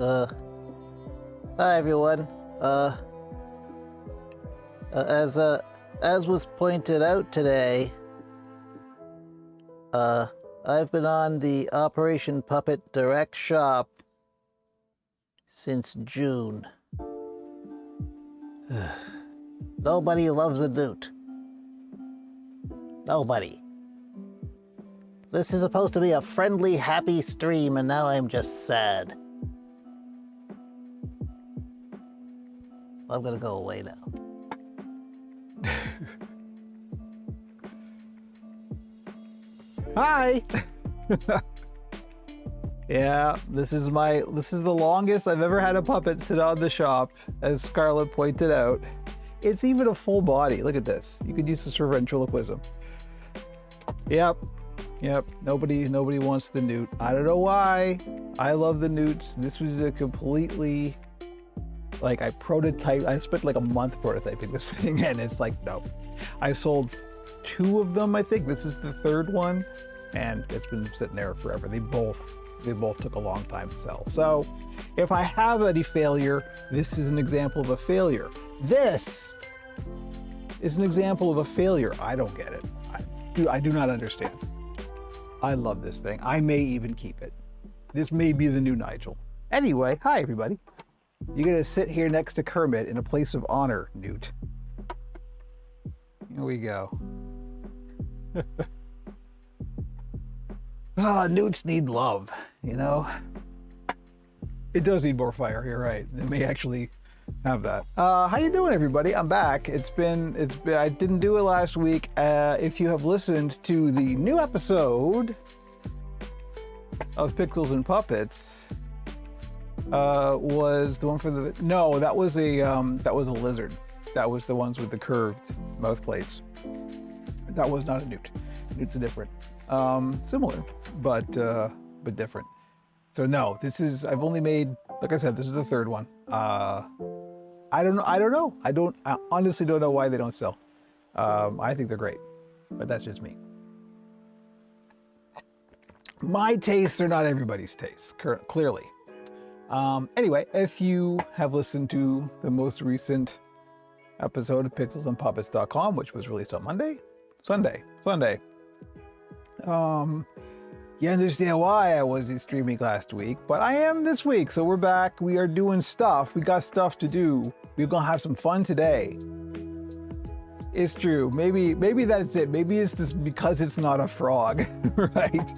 Uh, Hi everyone. As was pointed out today, I've been on the Operation Puppet Direct Shop since June. Nobody loves a newt. Nobody. This is supposed to be a friendly, happy stream, and now I'm just sad. I'm gonna go away now. Hi! Yeah, this is the longest I've ever had a puppet sit on the shop, as Scarlett pointed out. It's even a full body. Look at this. You could use this for ventriloquism. Yep. Nobody wants the newt. I don't know why. I love the newts. This was a completely, I spent like a month prototyping this thing, and it's like, no. I sold 2 of them, I think. This is the 3rd one, and it's been sitting there forever. They both took a long time to sell. So if I have any failure, this is an example of a failure. This is an example of a failure. I don't get it. I do not understand. I love this thing. I may even keep it. This may be the new Nigel. Anyway, hi everybody. You're gonna sit here next to Kermit in a place of honor, Newt. Here we go. Newts need love, you know? It does need more fire, you're right. It may actually have that. How you doing, everybody? I'm back. It's been, I didn't do it last week. If you have listened to the new episode of Pixels and Puppets, was the one for the, no, that was a lizard. That was the ones with the curved mouth plates. That was not a newt. Newt's a different, similar, but different. So no, I've only made, like I said, this is the 3rd one. I don't know. I honestly don't know why they don't sell. I think they're great, but that's just me. My tastes are not everybody's tastes, clearly. Anyway, if you have listened to the most recent episode of pixelsandpuppets.com, which was released on Sunday. You understand why I wasn't streaming last week, but I am this week, so we're back. We are doing stuff. We got stuff to do. We're gonna have some fun today. It's true. Maybe that's it. Maybe it's this because it's not a frog, right?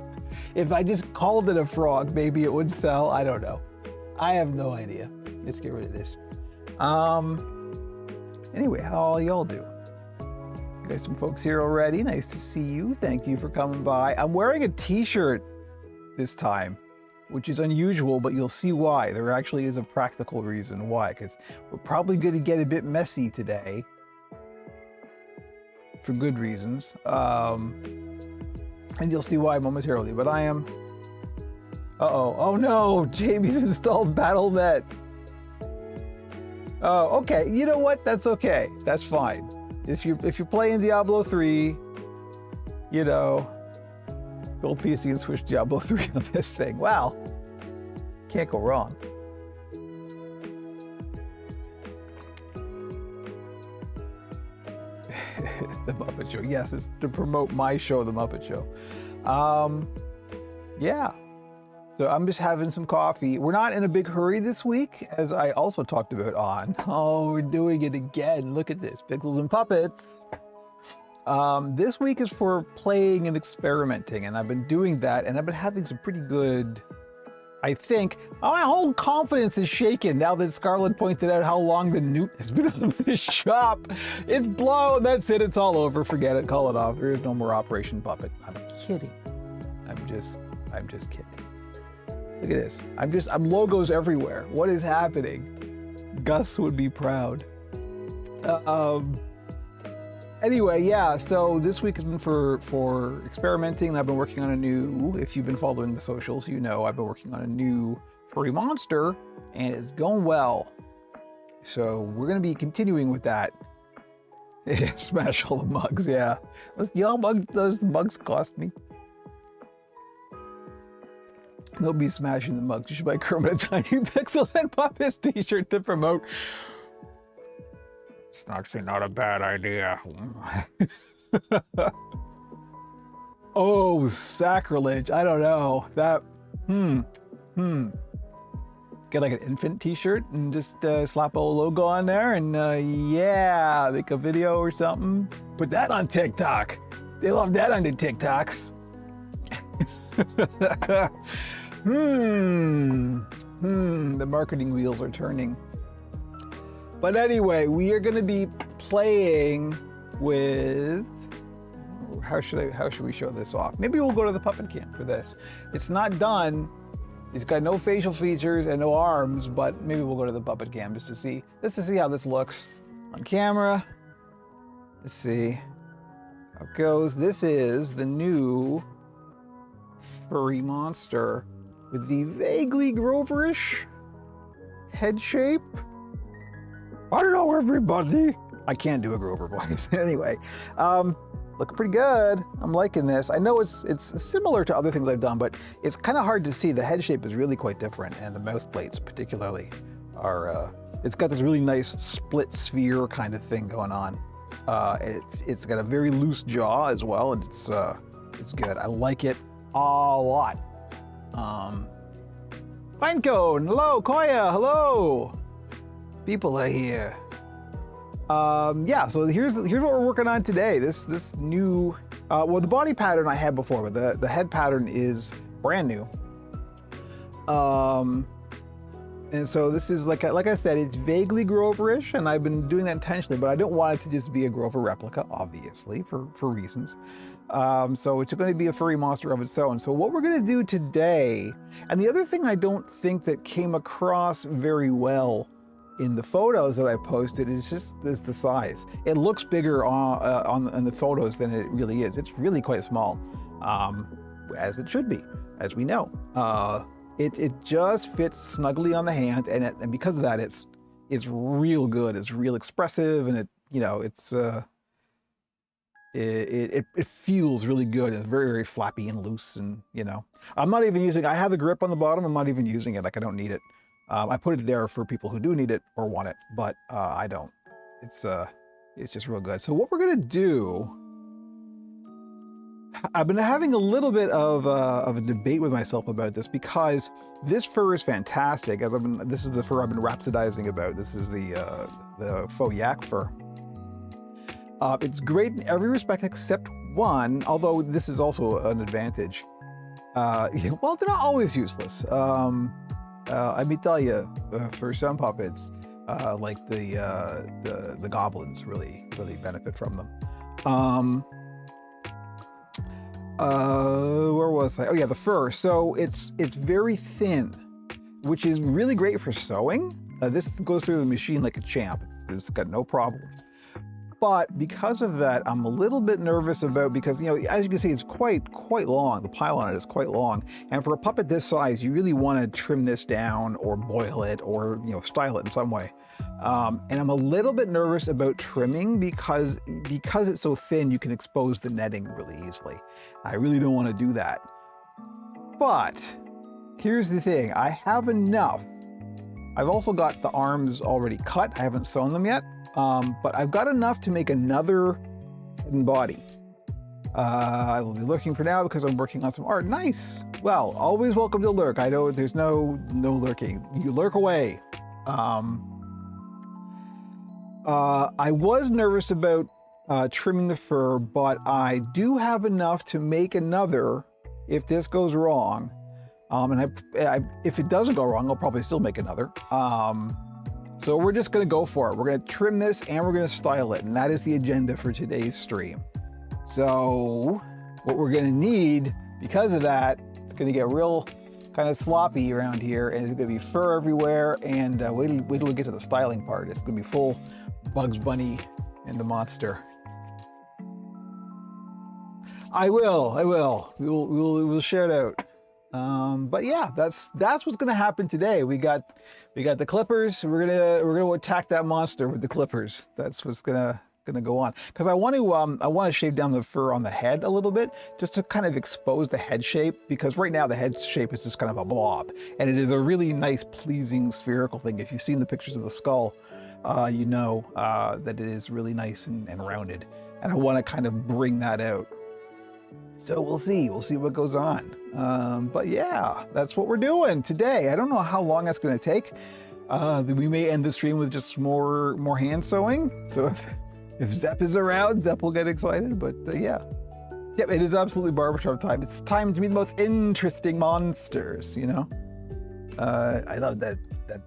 If I just called it a frog, maybe it would sell. I don't know. I have no idea. Let's get rid of this. Anyway, how all y'all doing? Got some folks here already. Nice to see you. Thank you for coming by. I'm wearing a t-shirt this time, which is unusual, but you'll see why. There actually is a practical reason why, because we're probably going to get a bit messy today for good reasons. And you'll see why momentarily, but I am... Oh no, Jamie's installed Battle.net. Oh, okay, you know what? That's okay. That's fine. If you're playing Diablo 3, you know, Gold PC and Switch Diablo 3 on this thing. Wow, can't go wrong. The Muppet Show. Yes, it's to promote my show, The Muppet Show. Yeah. So I'm just having some coffee. We're not in a big hurry this week, as I also talked about on. Oh, we're doing it again. Look at this, Pixels and Puppets. This week is for playing and experimenting, and I've been doing that, and I've been having some pretty good, I think, my whole confidence is shaken now that Scarlett pointed out how long the newt has been on the shop. It's blown, that's it, it's all over, forget it, call it off. There is no more Operation Puppet. I'm kidding. I'm just kidding. Look at this. I'm logos everywhere. What is happening? Gus would be proud. Anyway, yeah, so this week has been for experimenting, and I've been working on a new, if you've been following the socials, you know I've been working on a new furry monster, and it's going well. So we're going to be continuing with that. Smash all the mugs, yeah. Those mugs cost me. Nobody smashing the mug. You should buy Kermit a Tiny Pixels and Puppets t-shirt to promote. It's actually not a bad idea. Oh, sacrilege. I don't know. That, Get like an infant t-shirt and just slap a logo on there and yeah, make a video or something. Put that on TikTok. They love that on the TikToks. The marketing wheels are turning. But anyway, we are going to be playing with, how should we show this off? Maybe we'll go to the puppet cam for this. It's not done. It's got no facial features and no arms, but maybe we'll go to the puppet cam just to see how this looks on camera. Let's see how it goes. This is the new furry monster with the vaguely Groverish head shape. Hello, everybody. I can't do a Grover voice. Anyway, looking pretty good. I'm liking this. I know it's similar to other things I've done, but it's kind of hard to see. The head shape is really quite different, and the mouth plates particularly are, it's got this really nice split sphere kind of thing going on. It's got a very loose jaw as well, and it's good. I like it a lot. Pinecone, hello. Koya, hello. People are here. Yeah, so here's what we're working on today. This new, well, the body pattern I had before, but the head pattern is brand new. And so this is like I said, it's vaguely Groverish, and I've been doing that intentionally, but I don't want it to just be a Grover replica, obviously, for reasons. So it's going to be a furry monster of its own. So what we're going to do today, and the other thing I don't think that came across very well in the photos that I posted is just the size. It looks bigger on the photos than it really is. It's really quite small, as it should be, as we know. It just fits snugly on the hand, and because of that, it's real good. It's real expressive, and it feels really good. It's very, very flappy and loose, and I'm not even using. I have a grip on the bottom. I'm not even using it. Like, I don't need it. I put it there for people who do need it or want it, but I don't. It's just real good. So what we're gonna do, I've been having a little bit of a debate with myself about this, because this fur is fantastic. This is the fur I've been rhapsodizing about. This is the faux yak fur. It's great in every respect except one, although this is also an advantage. Well, they're not always useless. I may tell you, for some puppets, like the goblins really benefit from them. Where was I? Oh yeah, the fur. So it's very thin, which is really great for sewing. This goes through the machine like a champ. It's got no problems. But because of that, I'm a little bit nervous about, because, as you can see, it's quite long. The pile on it is quite long. And for a puppet this size, you really want to trim this down or boil it or, style it in some way. And I'm a little bit nervous about trimming because it's so thin, you can expose the netting really easily. I really don't want to do that. But here's the thing. I have enough. I've also got the arms already cut. I haven't sewn them yet. But I've got enough to make another hidden body. I will be lurking for now because I'm working on some art. Nice. Well, always welcome to lurk. I know there's no lurking. You lurk away. I was nervous about trimming the fur, but I do have enough to make another if this goes wrong. And if it doesn't go wrong, I'll probably still make another. So we're just gonna go for it. We're gonna trim this and we're gonna style it, and that is the agenda for today's stream. So what we're gonna need, because of that, it's gonna get real kind of sloppy around here, and it's gonna be fur everywhere, and wait till we get to the styling part. It's gonna be full Bugs Bunny and the monster. I will. We'll share it out. But yeah, that's what's gonna happen today. We got the clippers. We're gonna attack that monster with the clippers. That's what's gonna gonna go on because I want to shave down the fur on the head a little bit just to kind of expose the head shape, because right now the head shape is just kind of a blob, and it is a really nice, pleasing spherical thing. If you've seen the pictures of the skull, you know that it is really nice and rounded, and I want to kind of bring that out. So we'll see what goes on. But yeah, that's what we're doing today. I don't know how long that's going to take. We may end the stream with just more hand sewing. So if Zep is around, Zep will get excited. But yeah. Yep, it is absolutely barbershop time. It's time to meet the most interesting monsters, you know? I love that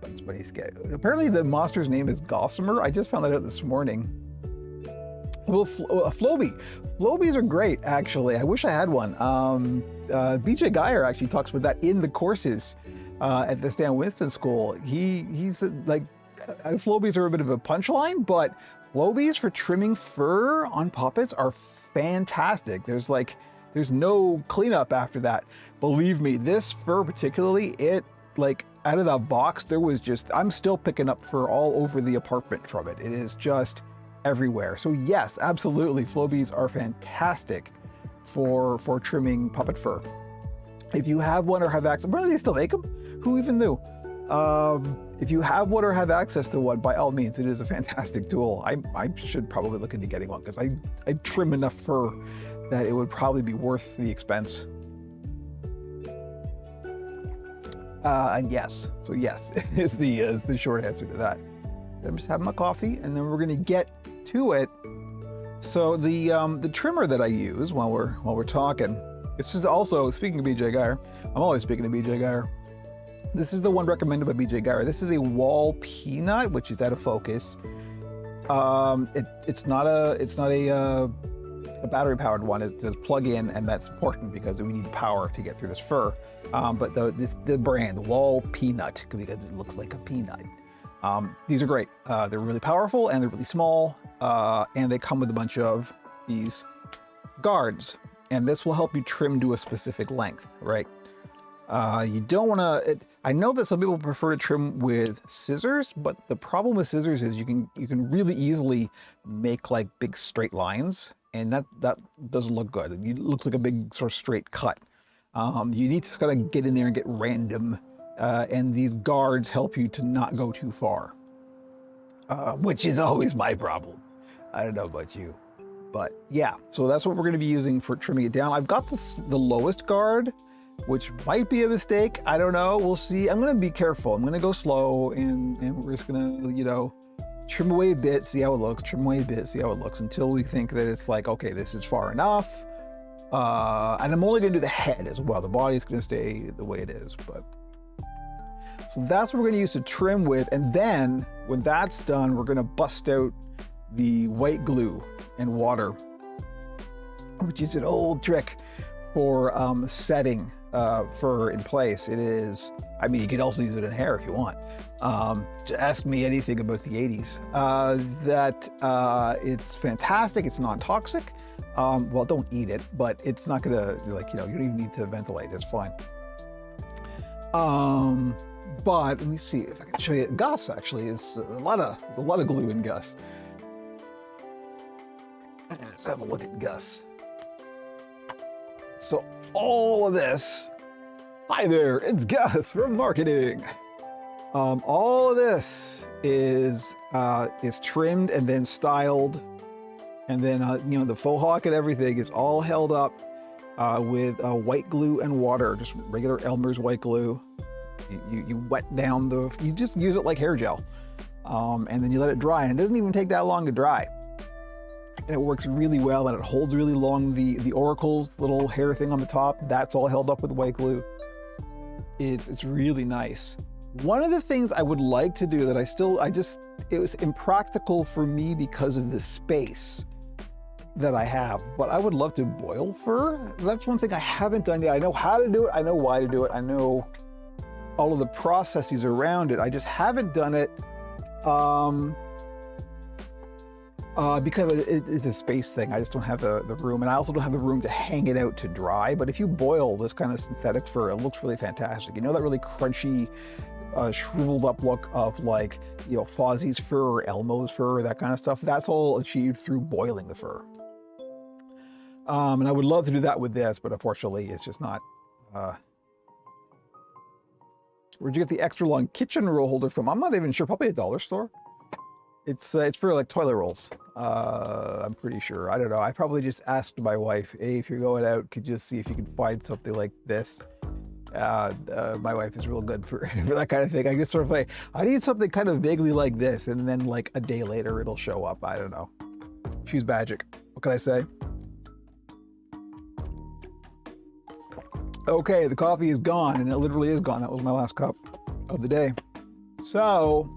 Bugs Bunny sketch. Apparently the monster's name is Gossamer. I just found that out this morning. Well, Floby. Flobies are great, actually. I wish I had one. BJ Geyer actually talks about that in the courses at the Stan Winston School. He's like, Flobies are a bit of a punchline, but Flobies for trimming fur on puppets are fantastic. There's no cleanup after that. Believe me, this fur particularly, it like out of the box, there was just, I'm still picking up fur all over the apartment from it. It is just everywhere. So yes, absolutely, Flobies are fantastic for trimming puppet fur. If you have one or have access, apparently they still make them. Who even knew? If you have one or have access to one, by all means, it is a fantastic tool. I should probably look into getting one because I trim enough fur that it would probably be worth the expense. And yes, so yes is the short answer to that. I'm just having my coffee, and then we're gonna get to it. So the trimmer that I use while we're talking, this is also, speaking of BJ Geyer, I'm always speaking of BJ Geyer. This is the one recommended by BJ Geyer. This is a Wall Peanut, which is out of focus. It's a battery powered one. It does plug in, and that's important because we need power to get through this fur. But the brand, the Wall Peanut, because it looks like a peanut. These are great. They're really powerful and they're really small, and they come with a bunch of these guards, and this will help you trim to a specific length, right? You don't want to, I know that some people prefer to trim with scissors, but the problem with scissors is you can really easily make like big straight lines, and that doesn't look good. It looks like a big sort of straight cut. You need to kind of get in there and get random, and these guards help you to not go too far, which is always my problem. I don't know about you, but yeah, so that's what we're going to be using for trimming it down. I've got the lowest guard, which might be a mistake. I don't know. We'll see. I'm going to be careful. I'm going to go slow, and we're just going to, you know, trim away a bit, see how it looks, trim away a bit, see how it looks, until we think that it's like, okay, this is far enough. And I'm only going to do the head as well. The body's going to stay the way it is, but. So that's what we're going to use to trim with. And then when that's done, we're going to bust out the white glue and water, which is an old trick for setting fur in place. It is, I mean, you could also use it in hair if you want. Ask me anything about the 80s. It's fantastic. It's non-toxic. Well, don't eat it, but it's not gonna, like, you know, you don't even need to ventilate. It's fine. But let me see if I can show you. Gus actually is there's a lot of glue in Gus. Let's have a look at Gus. So all of this, hi there, it's Gus from marketing. All of this is trimmed and then styled, and then you know, the faux hawk and everything is all held up with white glue and water, just regular Elmer's white glue. You wet down you just use it like hair gel, and then you let it dry, and it doesn't even take that long to dry. And it works really well, and it holds really long. The oracle's little hair thing on the top, that's all held up with white glue. It's really nice. One of the things I would like to do that it was impractical for me because of the space that I have, but I would love to boil fur. That's one thing I haven't done yet. I know how to do it, I know why to do it, I know all of the processes around it. I just haven't done it because it's a space thing. I just don't have the room, and I also don't have the room to hang it out to dry. But if you boil this kind of synthetic fur, it looks really fantastic. You know, that really crunchy, shriveled up look of like you know, Fozzie's fur or Elmo's fur or that kind of stuff. That's all achieved through boiling the fur. And I would love to do that with this, but unfortunately it's just not. Where'd you get the extra long kitchen roll holder from? I'm not even sure, probably a dollar store. It's for like toilet rolls. I'm pretty sure. I don't know. I probably just asked my wife, hey, if you're going out, could you just see if you can find something like this? My wife is real good for that kind of thing. I just sort of like, I need something kind of vaguely like this, and then like a day later it'll show up. I don't know. She's magic. What can I say? Okay, the coffee is gone, and it literally is gone. That was my last cup of the day. So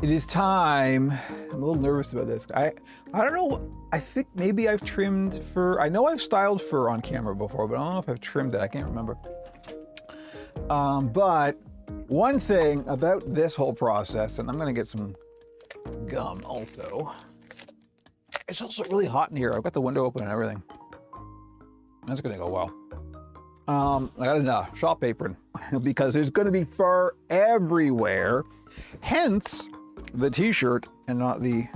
it is time. I'm a little nervous about this. I don't know. I think maybe I've trimmed fur. I know I've styled fur on camera before, but I don't know if I've trimmed it. I can't remember. But one thing about this whole process, and I'm gonna get some gum also. It's also really hot in here. I've got the window open and everything. That's gonna go well. I got a shop apron because there's going to be fur everywhere, hence the t-shirt and not the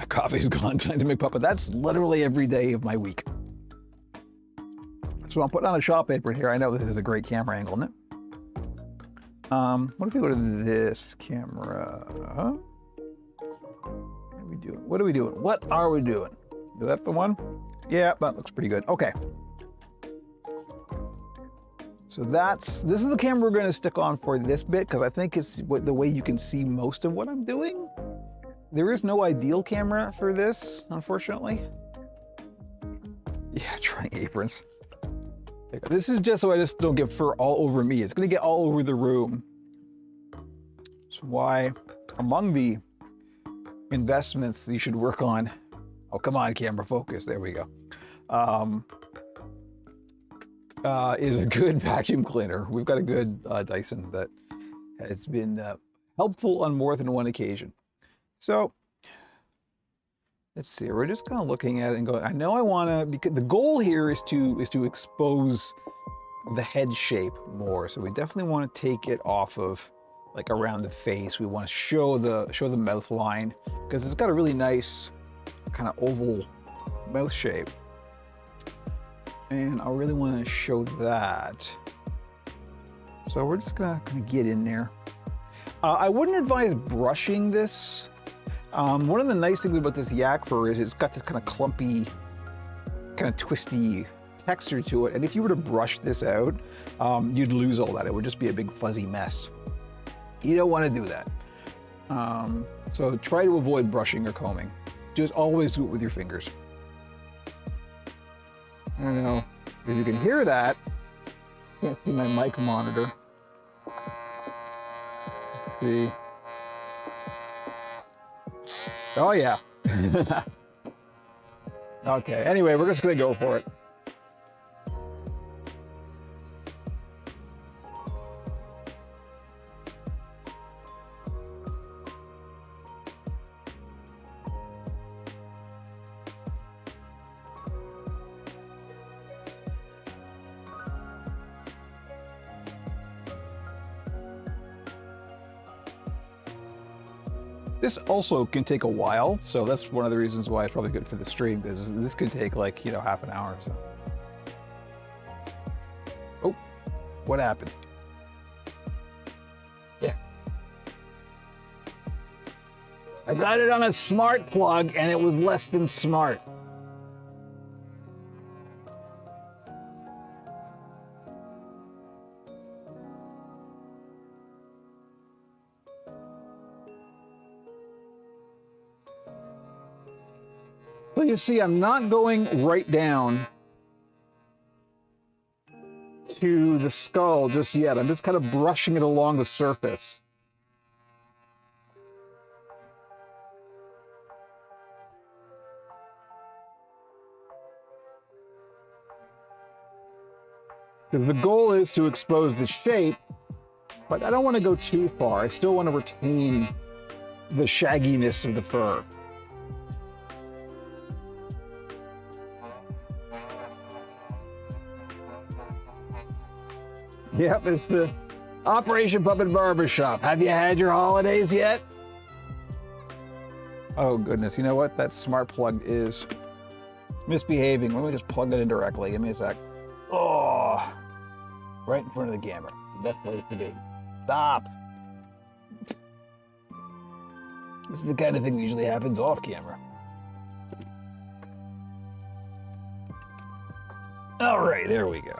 coffee's gone. Time to make puppet. That's literally every day of my week. So I'm putting on a shop apron here. I know this is a great camera angle, isn't it? What if we go to this camera? What are we doing? What are we doing? What are we doing? Is that the one? Yeah, that looks pretty good. Okay. So this is the camera we're going to stick on for this bit, because I think it's the way you can see most of what I'm doing. There is no ideal camera for this, unfortunately. Yeah, trying aprons. This is just so I just don't get fur all over me. It's going to get all over the room. That's why among the investments you should work on. Oh, come on, camera, focus. There we go. Is a good vacuum cleaner. We've got a good Dyson that has been helpful on more than one occasion. So let's see. We're just kind of looking at it and going. I know I want to, because the goal here is to expose the head shape more. So we definitely want to take it off of like around the face. We want to show the mouth line, because it's got a really nice kind of oval mouth shape, and I really want to show that. So we're just gonna get in there. I wouldn't advise brushing this. One of the nice things about this yak fur is it's got this kind of clumpy, kind of twisty texture to it, and if you were to brush this out, you'd lose all that. It would just be a big fuzzy mess. You don't want to do that. So try to avoid brushing or combing. Just always do it with your fingers. I don't know if you can hear that. Can't see my mic monitor. Let's see. Oh yeah. Okay, anyway, we're just gonna go for it. This also can take a while, so that's one of the reasons why it's probably good for the stream, because this could take like, you know, half an hour or so. Oh, what happened? Yeah. I got it on a smart plug and it was less than smart. So you see, I'm not going right down to the skull just yet. I'm just kind of brushing it along the surface. Because the goal is to expose the shape, but I don't want to go too far. I still want to retain the shagginess of the fur. Yep, it's the Operation Puppet Barbershop. Have you had your holidays yet? Oh goodness, you know what? That smart plug is misbehaving. Let me just plug it in directly. Give me a sec. Oh, right in front of the camera. Best place to be. Stop. This is the kind of thing that usually happens off camera. All right, there we go.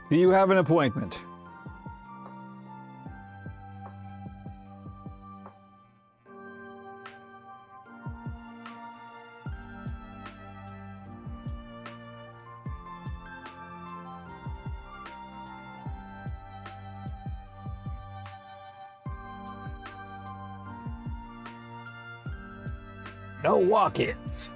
Do you have an appointment? No walk-ins.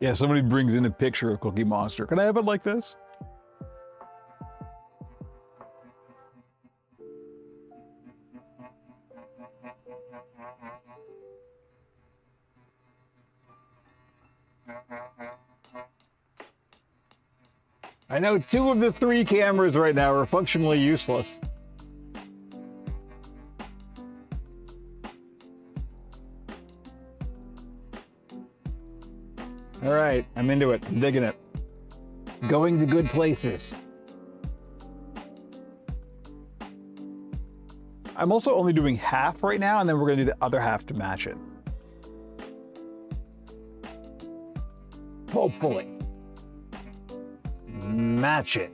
Yeah, somebody brings in a picture of Cookie Monster. Can I have it like this? I know 2 of the 3 cameras right now are functionally useless. All right, I'm into it. I'm digging it. Going to good places. I'm also only doing half right now, and then we're gonna do the other half to match it. Hopefully. Match it.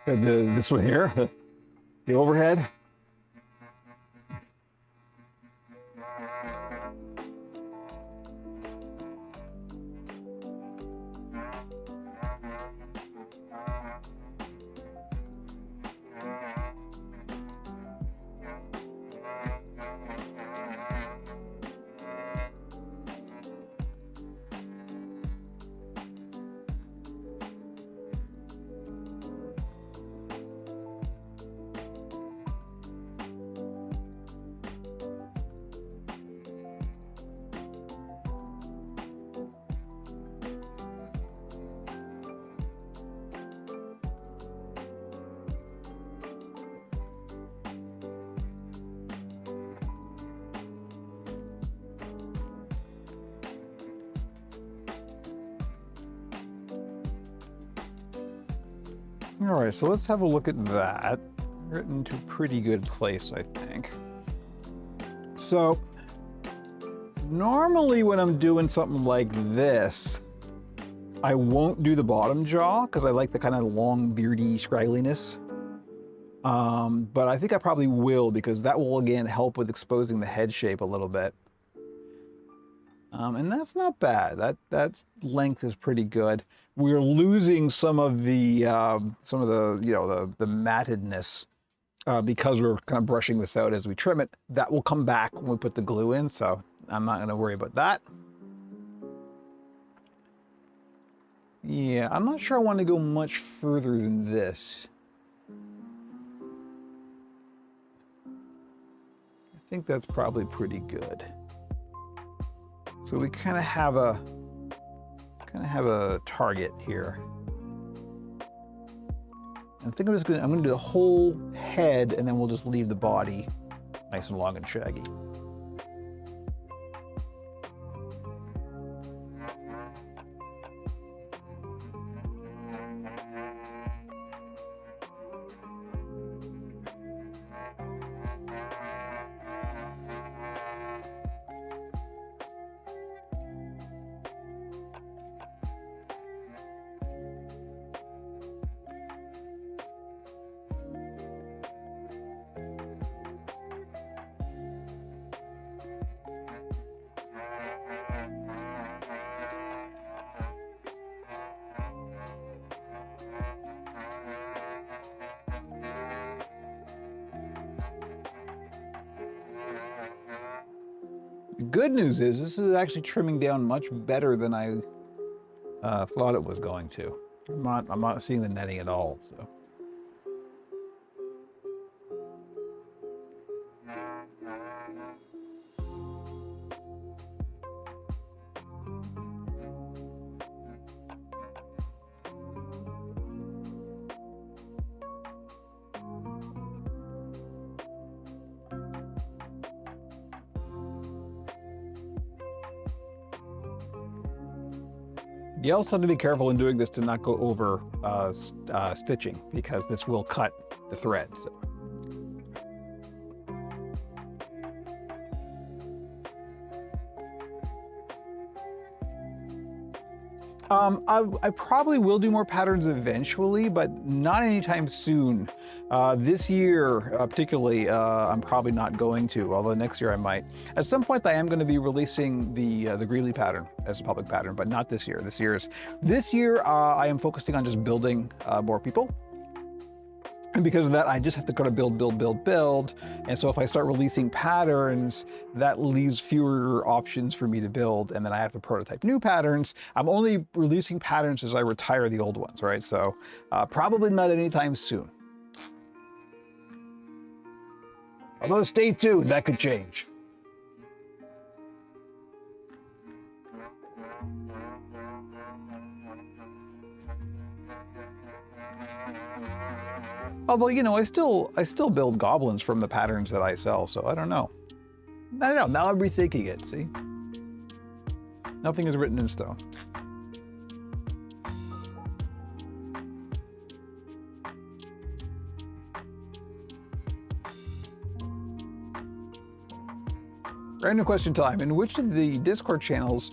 This one here, the overhead. All right, so let's have a look at that. We're into a pretty good place, I think. So normally when I'm doing something like this, I won't do the bottom jaw because I like the kind of long, beardy scraggliness. But I think I probably will because that will, again, help with exposing the head shape a little bit. And that's not bad. That length is pretty good. We're losing some of the you know, the mattedness because we're kind of brushing this out as we trim it. That will come back when we put the glue in, so I'm not going to worry about that. Yeah, I'm not sure I want to go much further than this. I think that's probably pretty good. So we kind of have a target here. I think I'm gonna do the whole head, and then we'll just leave the body nice and long and shaggy. The good news is this is actually trimming down much better than I thought it was going to. I'm not seeing the netting at all. So. You also have to be careful in doing this to not go over stitching, because this will cut the thread. So. I probably will do more patterns eventually, but not anytime soon. This year, particularly, I'm probably not going to, although next year I might. At some point, I am going to be releasing the Greeley pattern as a public pattern, but not this year. This year, I am focusing on just building more people. And because of that, I just have to kind of build. And so if I start releasing patterns, that leaves fewer options for me to build. And then I have to prototype new patterns. I'm only releasing patterns as I retire the old ones, right? So probably not anytime soon. Although stay tuned, that could change. Although, you know, I still build goblins from the patterns that I sell, so I don't know. Now I'm rethinking it, see? Nothing is written in stone. Random question time. In which of the Discord channels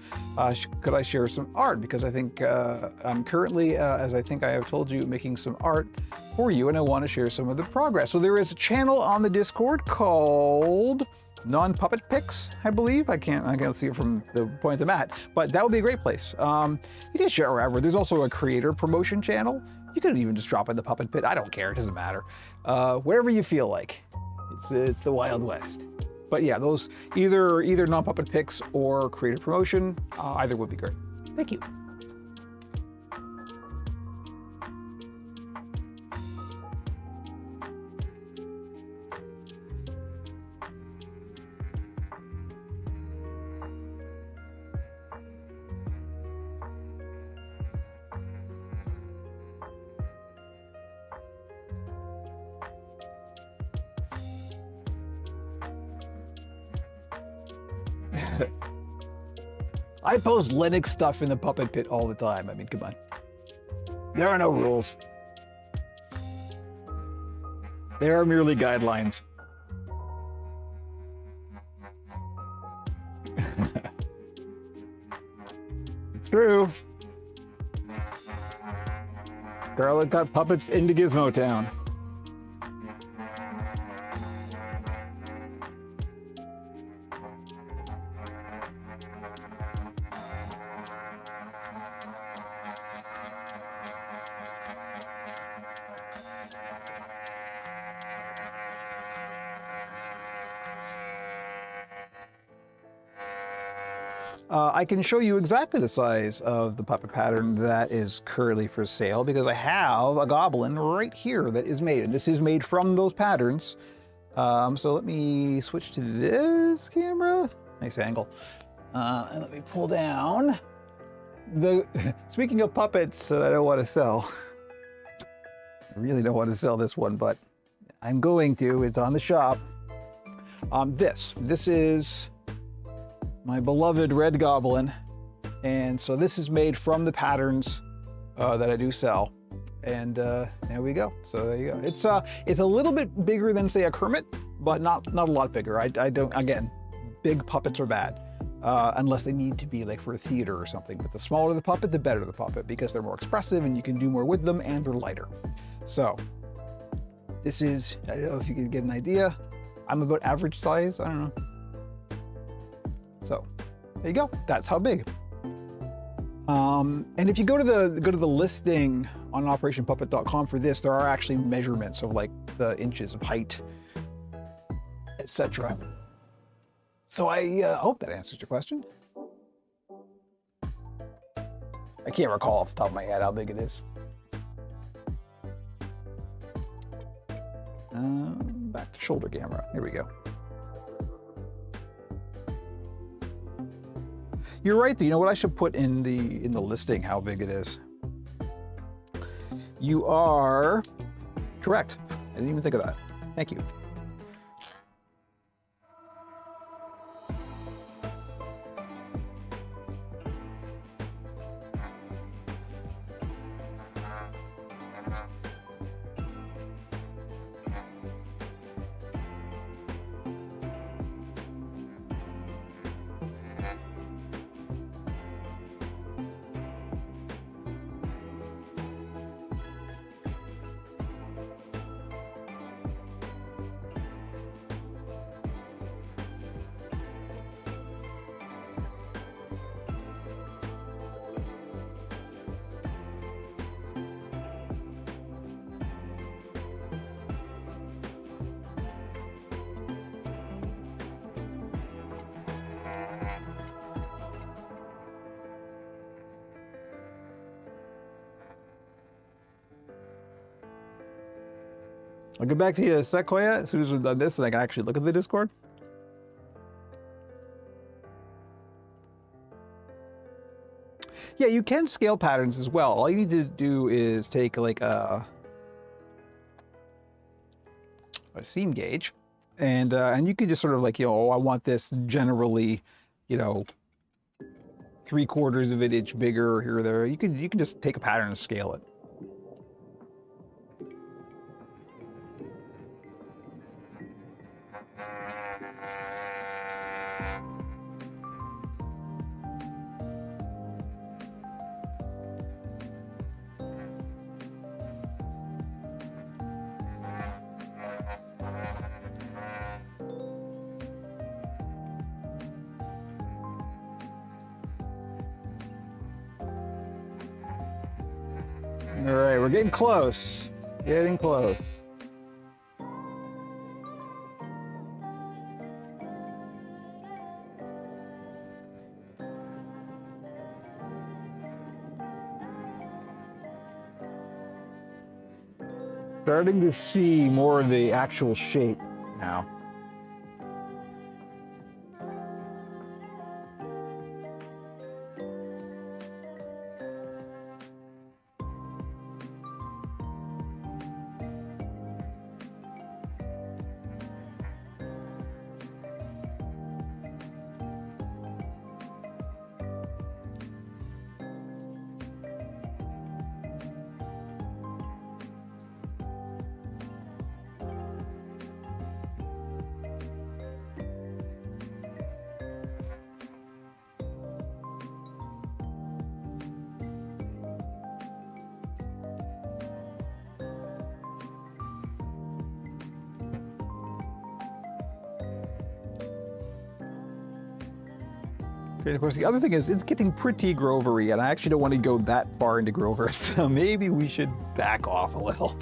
could I share some art? Because I think I'm currently, as I think I have told you, making some art for you, and I want to share some of the progress. So there is a channel on the Discord called Non-Puppet Pics, I believe. I can't see it from the point I'm at, but that would be a great place. You can share wherever. There's also a creator promotion channel. You could even just drop in the Puppet Pit. I don't care. It doesn't matter. Wherever you feel like. It's the Wild West. But yeah, those either Non-Puppet Pics or creator promotion, either would be great. Thank you. I post Linux stuff in the Puppet Pit all the time. I mean, come on. There are no rules. There are merely guidelines. It's true. Scarlet got puppets into Gizmo Town. I can show you exactly the size of the puppet pattern that is currently for sale because I have a goblin right here that is made. And this is made from those patterns. So let me switch to this camera. Nice angle. And let me pull down speaking of puppets that I don't want to sell. I really don't want to sell this one, but I'm going to. It's on the shop. This is my beloved Red Goblin. And so this is made from the patterns that I do sell. And there we go. So there you go. It's a little bit bigger than, say, a Kermit, but not a lot bigger. I don't, again, big puppets are bad. Unless they need to be like for a theater or something. But the smaller the puppet, the better the puppet, because they're more expressive and you can do more with them and they're lighter. So this is, I don't know if you can get an idea. I'm about average size, I don't know. So there you go, that's how big. And if you go to the listing on operationpuppet.com for this, there are actually measurements of like the inches of height, etc. So I hope that answers your question. I can't recall off the top of my head how big it is. Back to shoulder camera. Here we go. You're right. You know what I should put in the listing? How big it is. You are correct. I didn't even think of that. Thank you. I'll get back to you in a sec, Koya, as soon as we've done this and I can actually look at the Discord. Yeah, you can scale patterns as well. All you need to do is take like a seam gauge and you can just sort of like, oh, I want this generally, 3/4 of an inch bigger here or there. You can just take a pattern and scale it. All right, we're getting close. Getting close. Starting to see more of the actual shape now. And of course, the other thing is it's getting pretty Grovery, and I actually don't want to go that far into Grover, so maybe we should back off a little.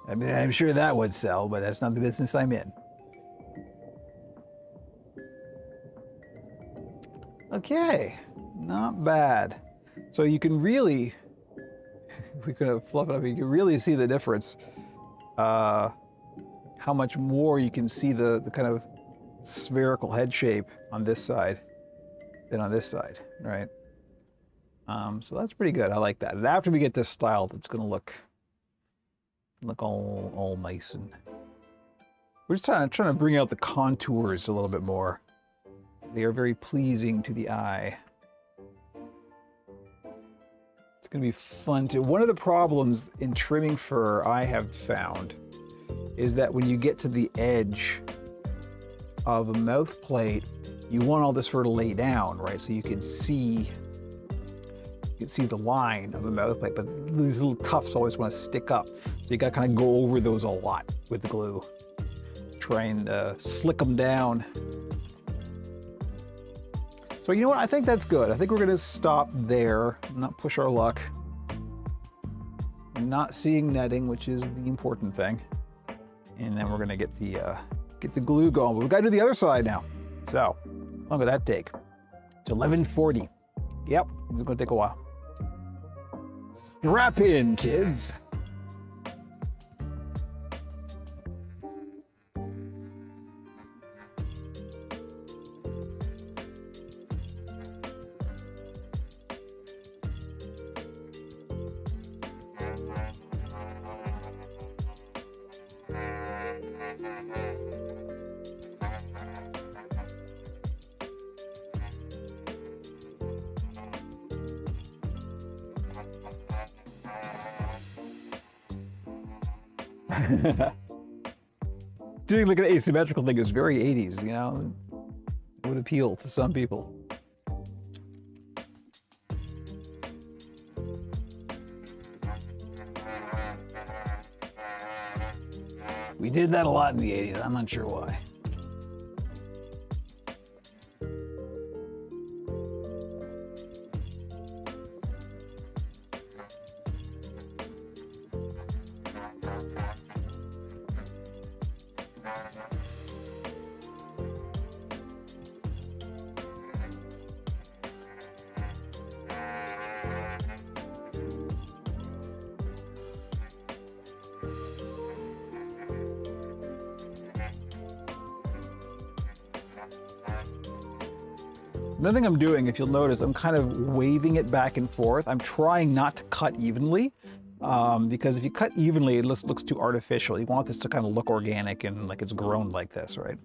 I mean, I'm sure that would sell, but that's not the business I'm in. Okay, not bad. So you can really, if we could fluff it up, you can really see the difference. How much more you can see the kind of spherical head shape on this side than on this side, right? So that's pretty good. I like that. And after we get this styled, it's gonna look all nice, and we're just trying to bring out the contours a little bit more. They are very pleasing to the eye. It's gonna be fun too. One of the problems in trimming fur I have found is that when you get to the edge of a mouth plate, you want all this fur to lay down, right? So you can see the line of the mouth plate, but these little tufts always want to stick up. So you got to kind of go over those a lot with the glue. Try and slick them down. So you know what? I think that's good. I think we're going to stop there, not push our luck. I'm not seeing netting, which is the important thing. And then we're going to get the glue going. But we've got to do the other side now. So how long will that take? It's 11:40. Yep, it's going to take a while. Strap in, kids. Doing like an asymmetrical thing is very 80s, you know? It would appeal to some people. We did that a lot in the 80s, I'm not sure why. Another thing I'm doing, if you'll notice, I'm kind of waving it back and forth. I'm trying not to cut evenly, because if you cut evenly, it looks too artificial. You want this to kind of look organic and like it's grown like this, right?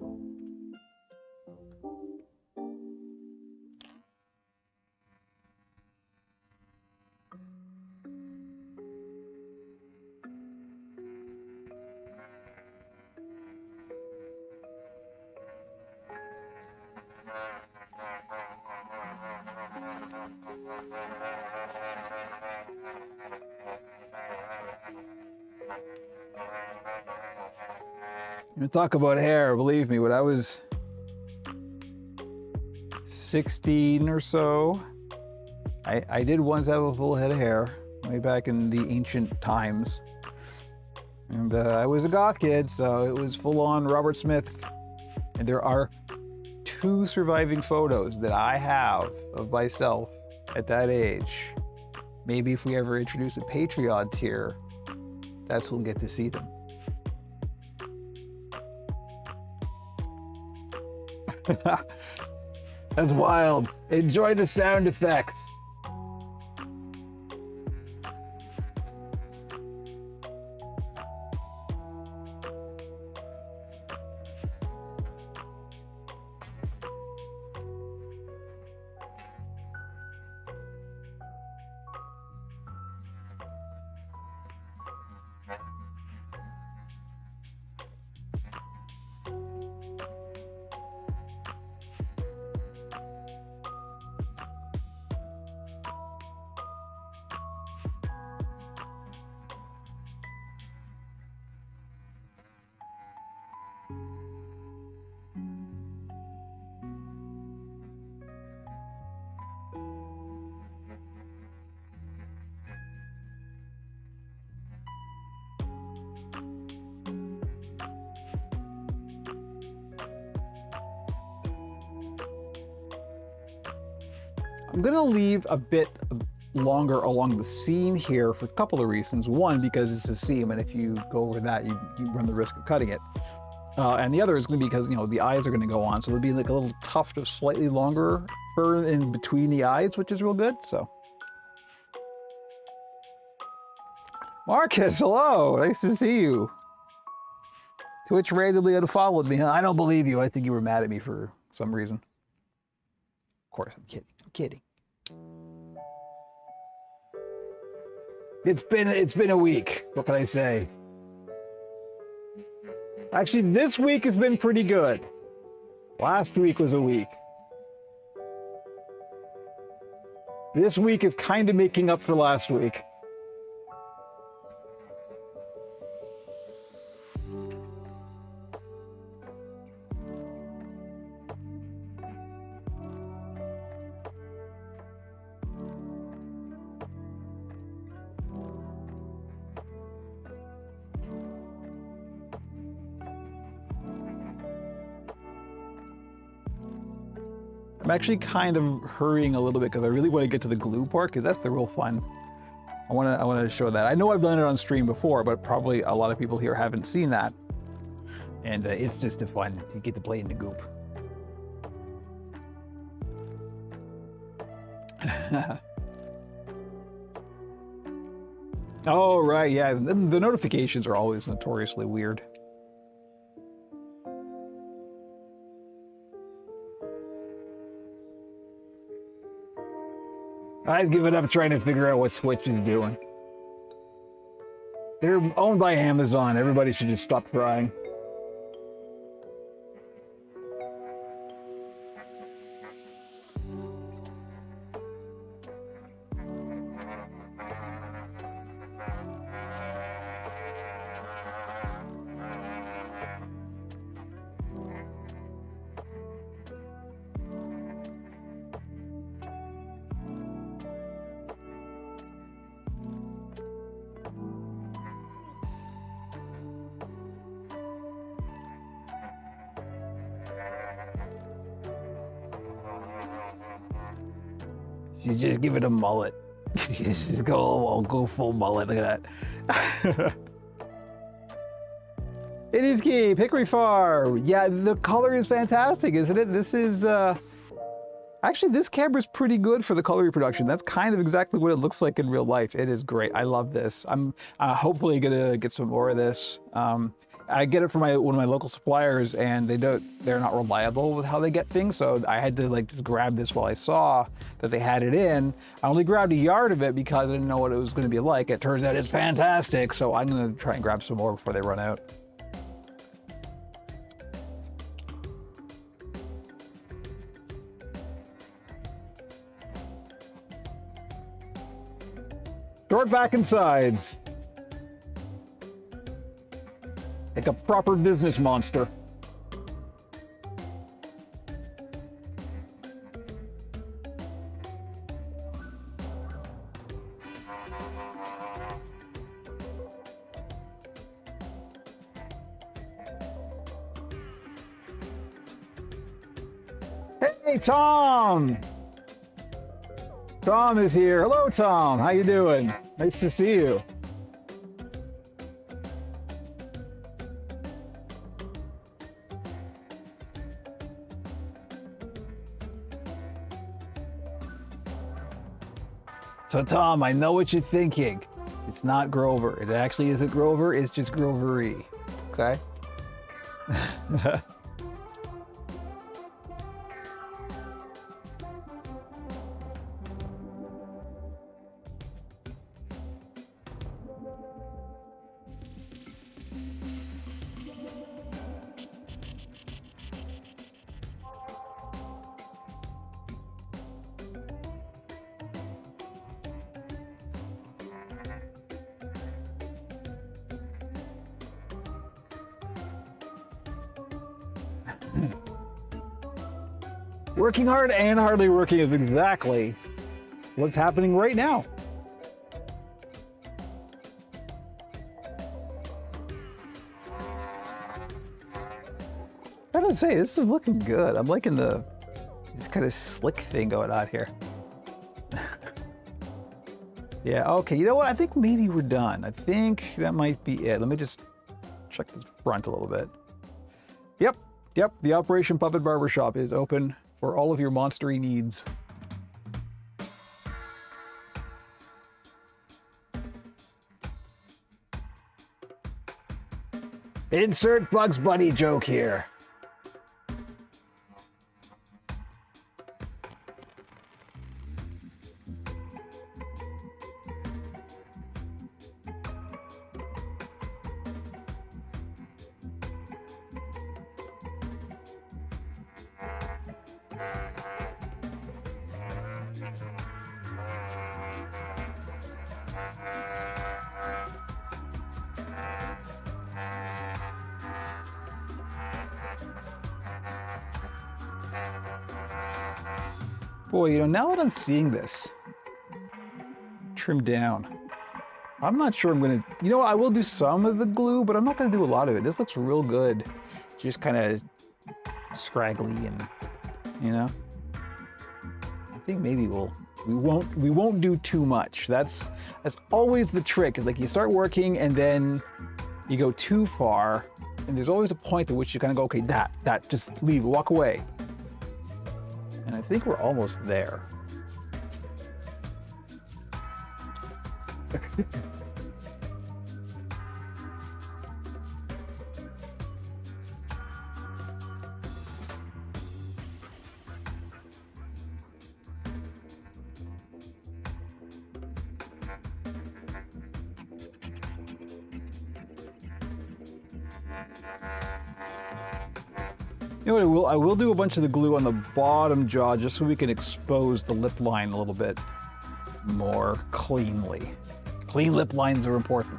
You talk about hair, believe me, when I was 16 or so, I did once have a full head of hair, way back in the ancient times. And I was a goth kid, so it was full on Robert Smith. And there are 2 surviving photos that I have of myself at that age. Maybe if we ever introduce a Patreon tier, that's when we'll get to see them. That's wild. Enjoy the sound effects. I'm gonna leave a bit longer along the seam here for a couple of reasons. One, because it's a seam, and if you go over that, you run the risk of cutting it. And the other is going to be because, you know, the eyes are going to go on, so there'll be like a little tuft of slightly longer fur in between the eyes, which is real good. So, Marcus, hello, nice to see you. Twitch randomly unfollowed me. Huh? I don't believe you. I think you were mad at me for some reason. Of course, I'm kidding. I'm kidding. It's been a week. What can I say? Actually, this week has been pretty good. Last week was a week. This week is kind of making up for last week. I'm actually kind of hurrying a little bit because I really want to get to the glue part, because that's the real fun. I want to show that. I know I've done it on stream before, but probably a lot of people here haven't seen that. And it's just the fun to get to play in the goop. Oh, right, yeah. The notifications are always notoriously weird. I've given up trying to figure out what Switch is doing. They're owned by Amazon. Everybody should just stop trying. You just give it a mullet. Just go full mullet. Look at that. It is Keep, Hickory Farm. Yeah, the color is fantastic, isn't it? This is actually, this camera's pretty good for the color reproduction. That's kind of exactly what it looks like in real life. It is great. I love this. I'm hopefully gonna get some more of this. I get it from one of my local suppliers, and they're not reliable with how they get things, so I had to like just grab this while I saw that they had it in. I only grabbed a yard of it because I didn't know what it was going to be like. It turns out it's fantastic, so I'm going to try and grab some more before they run out. Short back and sides. Like a proper business monster. Hey, Tom! Tom is here. Hello, Tom. How you doing? Nice to see you. So Tom, I know what you're thinking. It's not Grover. It actually isn't Grover, it's just Grovery. Okay? Working hard and hardly working is exactly what's happening right now. I gotta say, this is looking good. I'm liking this kind of slick thing going on here. Yeah, okay, you know what? I think maybe we're done. I think that might be it. Let me just check this front a little bit. Yep, the Operation Puppet Barbershop is open for all of your monstery needs. Insert Bugs Bunny joke here. Boy, you know, now that I'm seeing this, trim down, I'm not sure I'm gonna, you know, I will do some of the glue, but I'm not gonna do a lot of it. This looks real good. Just kind of scraggly and, you know, I think maybe we won't do too much. That's always the trick, is like you start working and then you go too far, and there's always a point at which you kind of go, okay, that, just leave, walk away. And I think we're almost there. You know what I will do a bunch of the glue on the bottom jaw just so we can expose the lip line a little bit more cleanly. Clean lip lines are important.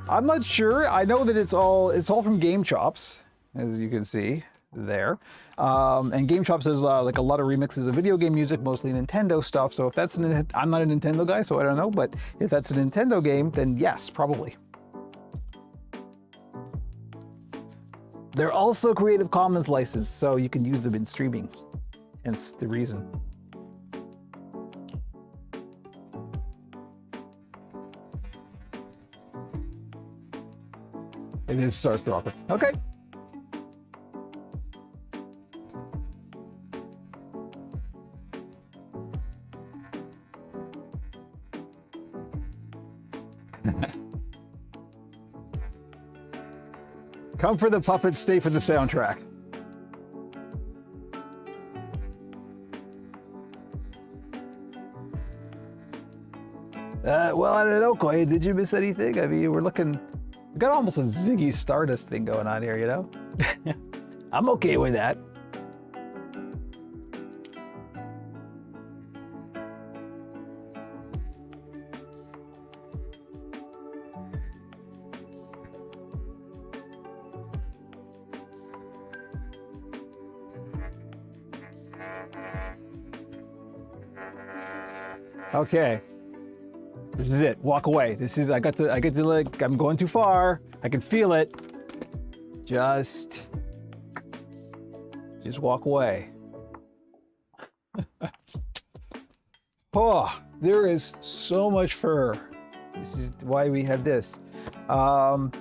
I'm not sure. I know that it's all from Game Chops, as you can see there. And Game Chops has like a lot of remixes of video game music, mostly Nintendo stuff. So if that's I'm not a Nintendo guy, so I don't know. But if that's a Nintendo game, then yes, probably. They're also Creative Commons licensed, so you can use them in streaming. Hence the reason. It is Stars Proper. Okay. Come for the puppets, stay for the soundtrack. Well, I don't know, Koei. Did you miss anything? I mean, we got almost a Ziggy Stardust thing going on here, you know? I'm okay with that. Okay, this is it. Walk away. I got the like, I'm going too far. I can feel it. Just walk away. Oh, there is so much fur. This is why we have this. I'm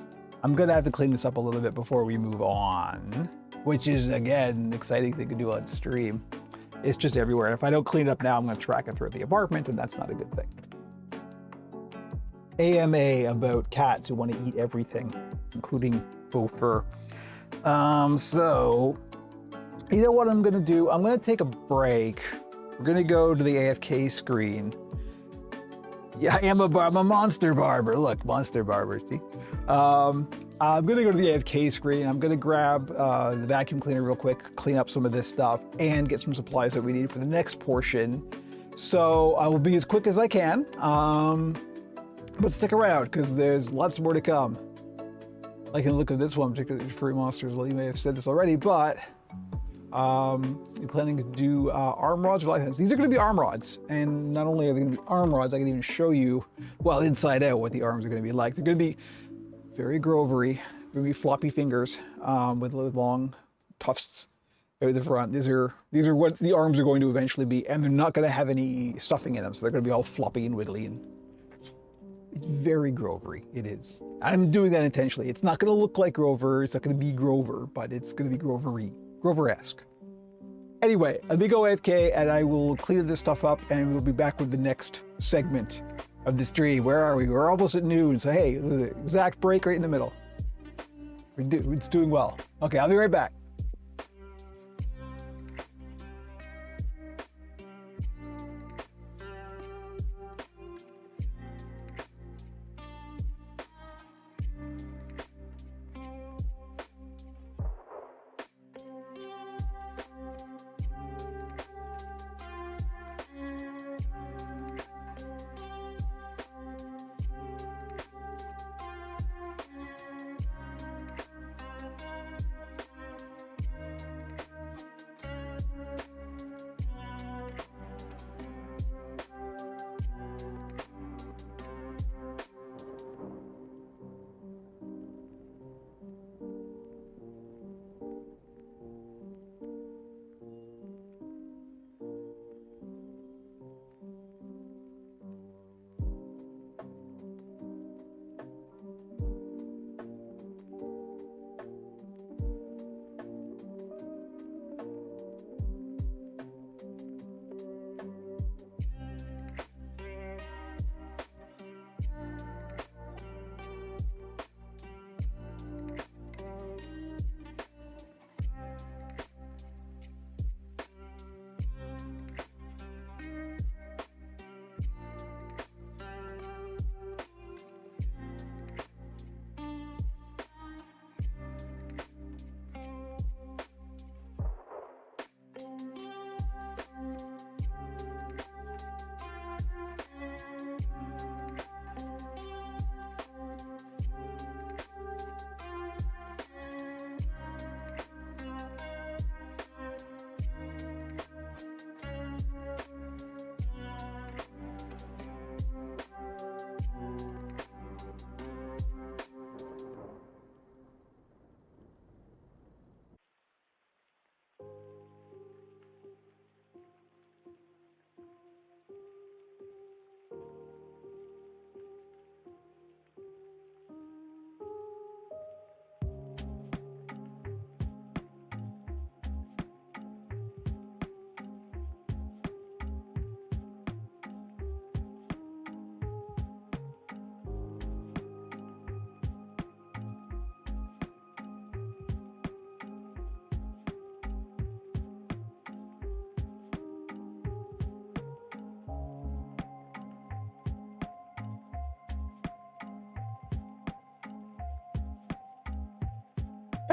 gonna have to clean this up a little bit before we move on, which is, again, an exciting thing to do on stream. It's just everywhere. And if I don't clean it up now, I'm going to track it through the apartment, and that's not a good thing. AMA about cats who want to eat everything, including faux fur. So, you know what I'm going to do? I'm going to take a break. We're going to go to the AFK screen. Yeah, I'm a monster barber. Look, monster barber, see? I'm gonna go to the AFK screen. I'm gonna grab the vacuum cleaner real quick, clean up some of this stuff, and get some supplies that we need for the next portion. So I will be as quick as I can, but stick around because there's lots more to come. I can look at this one, particularly Furry Monsters. Well, you may have said this already, but you're planning to do arm rods or life hands. These are going to be arm rods, and not only are they going to be arm rods, I can even show you, well, inside out, what the arms are going to be like. They're going to be very Grovery, going to be floppy fingers with long tufts Or the front. These are what the arms are going to eventually be, and they're not going to have any stuffing in them, so they're going to be all floppy and wiggly. And it's very Grovery. It is. I'm doing that intentionally. It's not going to look like Grover. It's not going to be Grover, but it's going to be Grovery, Grover-esque. Anyway, let me go AFK, and I will clear this stuff up, and we'll be back with the next segment of the stream. Where are we? We're almost at noon, so hey, the exact break right in the middle. It's doing well. Okay, I'll be right back.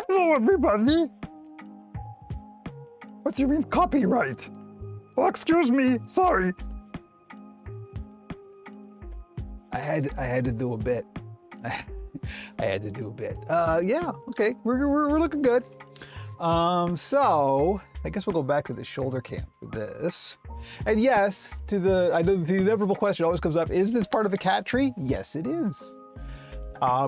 Hello, everybody. What do you mean copyright? Oh, excuse me. Sorry. I had to do a bit. I had to do a bit. Yeah. Okay. We're looking good. So I guess we'll go back to the shoulder cam for this. And yes, I know the inevitable question always comes up: is this part of the cat tree? Yes, it is.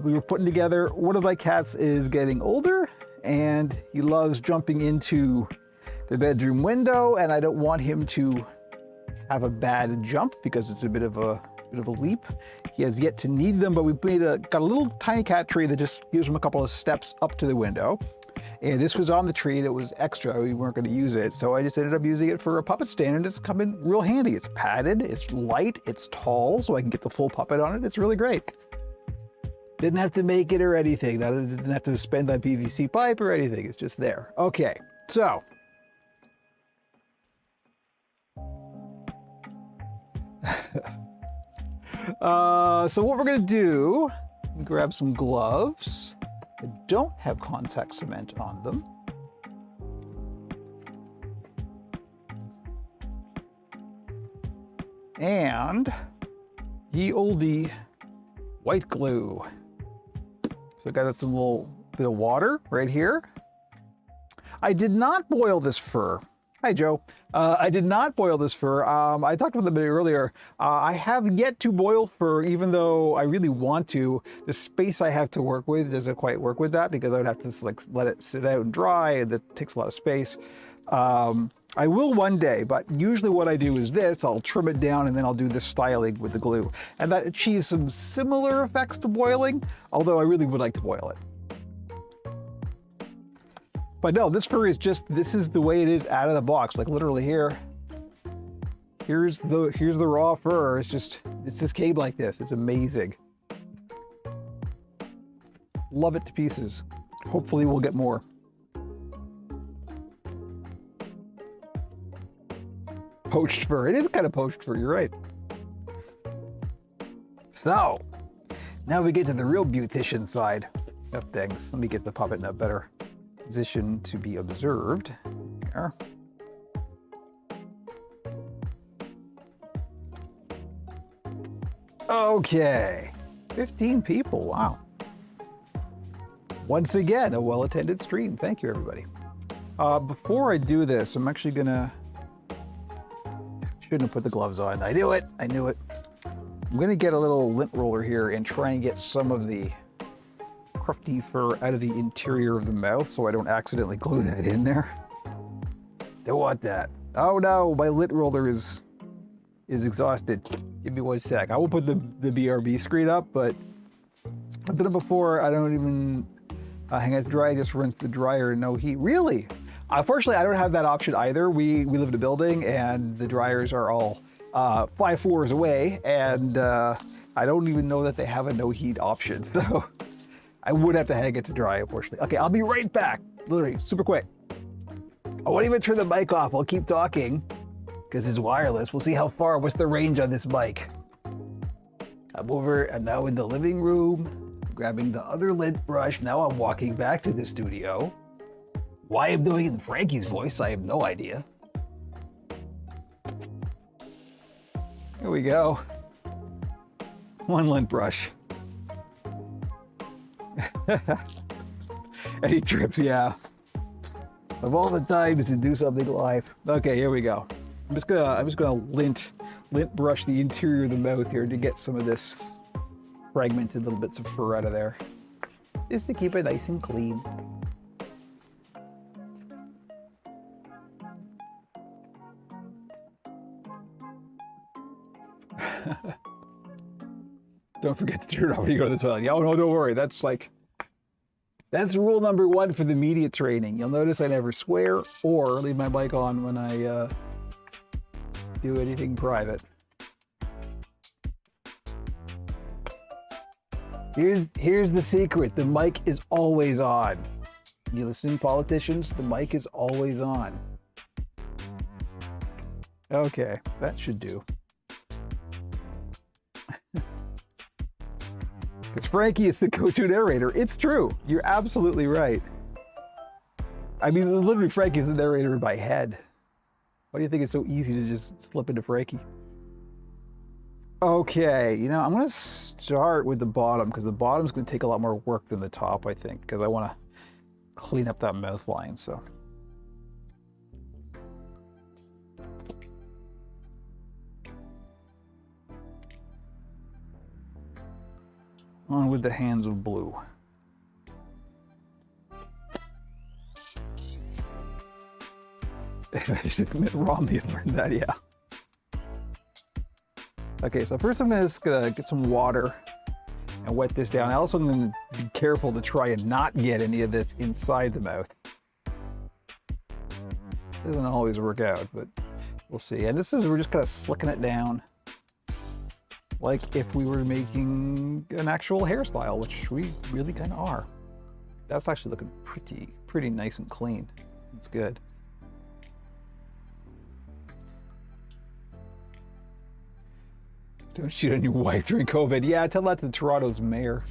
We were putting together. One of my cats is getting older, and he loves jumping into the bedroom window, and I don't want him to have a bad jump because it's a bit of a leap. He has yet to need them, but we got a little tiny cat tree that just gives him a couple of steps up to the window. And this was on the tree and it was extra. We weren't going to use it. So I just ended up using it for a puppet stand, and it's come in real handy. It's padded, it's light, it's tall, so I can get the full puppet on it. It's really great. Didn't have to make it or anything. I didn't have to spend on PVC pipe or anything. It's just there. Okay, so. So what we're gonna do, grab some gloves that don't have contact cement on them. And ye olde white glue. So I got some little bit of water right here. I did not boil this fur. Hi, Joe. I did not boil this fur. I talked about it a bit earlier. I have yet to boil fur, even though I really want to. The space I have to work with doesn't quite work with that because I would have to like let it sit out and dry, and that takes a lot of space. I will one day, but usually what I do is this. I'll trim it down and then I'll do this styling with the glue. And that achieves some similar effects to boiling, although I really would like to boil it. But no, this fur is just, this is the way it is out of the box. Like literally here, here's the raw fur. It's just came like this. It's amazing. Love it to pieces. Hopefully we'll get more. Poached fur. It is kind of poached fur, you're right. So, now we get to the real beautician side of things. Let me get the puppet in a better position to be observed. There. Okay, 15 people, wow. Once again, a well-attended stream. Thank you, everybody. Before I do this, I'm actually gonna, shouldn't have put the gloves on. I knew it, I knew it. I'm gonna get a little lint roller here and try and get some of the crufty fur out of the interior of the mouth so I don't accidentally glue that in there. Don't want that. Oh no, my lint roller is exhausted. Give me 1 sec. I will put the BRB screen up, but I've done it before. I don't even hang it dry. I just rinse the dryer, no heat. Really? Unfortunately, I don't have that option either. We live in a building and the dryers are all 5 floors away, and I don't even know that they have a no heat option. So I would have to hang it to dry, unfortunately. Okay, I'll be right back. Literally, super quick. I won't even turn the mic off. I'll keep talking because it's wireless. We'll see how far, what's the range on this mic. I'm now in the living room, grabbing the other lint brush. Now I'm walking back to the studio. Why I'm doing it in Frankie's voice, I have no idea. Here we go. One lint brush. And he trips, yeah. Of all the times to do something live. Okay, here we go. I'm just gonna lint brush the interior of the mouth here to get some of this fragmented little bits of fur out of there. Just to keep it nice and clean. Don't forget to turn it off when you go to the toilet. Oh no, don't worry. That's rule number 1 for the media training. You'll notice I never swear or leave my mic on when I do anything private. Here's the secret. The mic is always on. You listening, politicians? The mic is always on. Okay, that should do. Because Frankie is the go-to narrator. It's true. You're absolutely right. I mean, literally, Frankie's the narrator in my head. Why do you think it's so easy to just slip into Frankie? Okay, you know, I'm going to start with the bottom because the bottom's going to take a lot more work than the top, I think, because I want to clean up that mouth line, so. On with the hands of blue. Mitt Romney learned that, yeah. Okay, so first I'm just gonna get some water and wet this down. I also am gonna be careful to try and not get any of this inside the mouth. Doesn't always work out, but we'll see. And we're just kind of slicking it down like if we were making an actual hairstyle, which we really kind of are. That's actually looking pretty nice and clean. It's good. Don't shoot on your wife during COVID. Yeah, tell that to Toronto's mayor.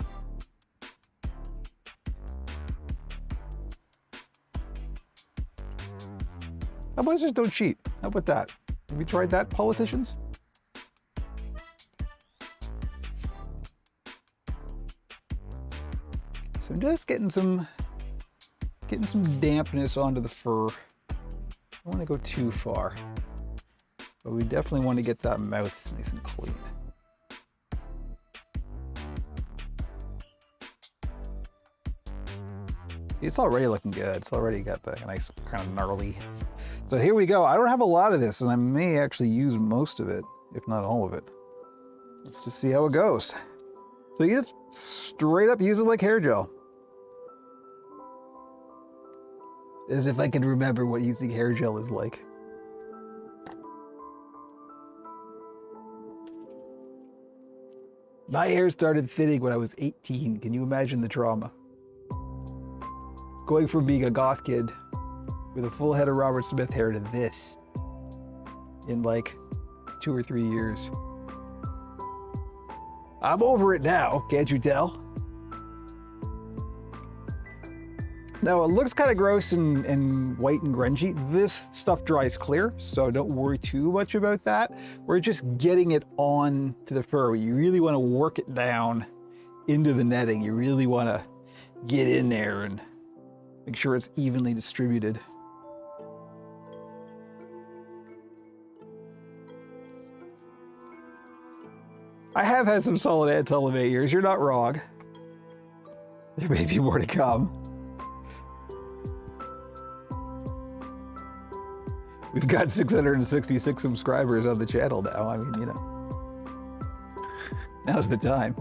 How about just don't cheat? How about that? Have you tried that, politicians? So I'm just getting some dampness onto the fur. don't want to go too far, but we definitely want to get that mouth nice and clean. See, it's already looking good. It's already got the nice kind of gnarly. So here we go. I don't have a lot of this, and I may actually use most of it, if not all of it. Let's just see how it goes. So you just straight up use it like hair gel. As if I could remember what using hair gel is like. My hair started thinning when I was 18. Can you imagine the trauma? Going from being a goth kid with a full head of Robert Smith hair to this in like 2 or 3 years. I'm over it now, can't you tell? Now it looks kind of gross and white and grungy. This stuff dries clear, so don't worry too much about that. We're just getting it on to the fur. You really want to work it down into the netting. You really want to get in there and make sure it's evenly distributed. I have had some solid Antelomate years. You're not wrong. There may be more to come. We've got 666 subscribers on the channel now. I mean, you know, now's the time.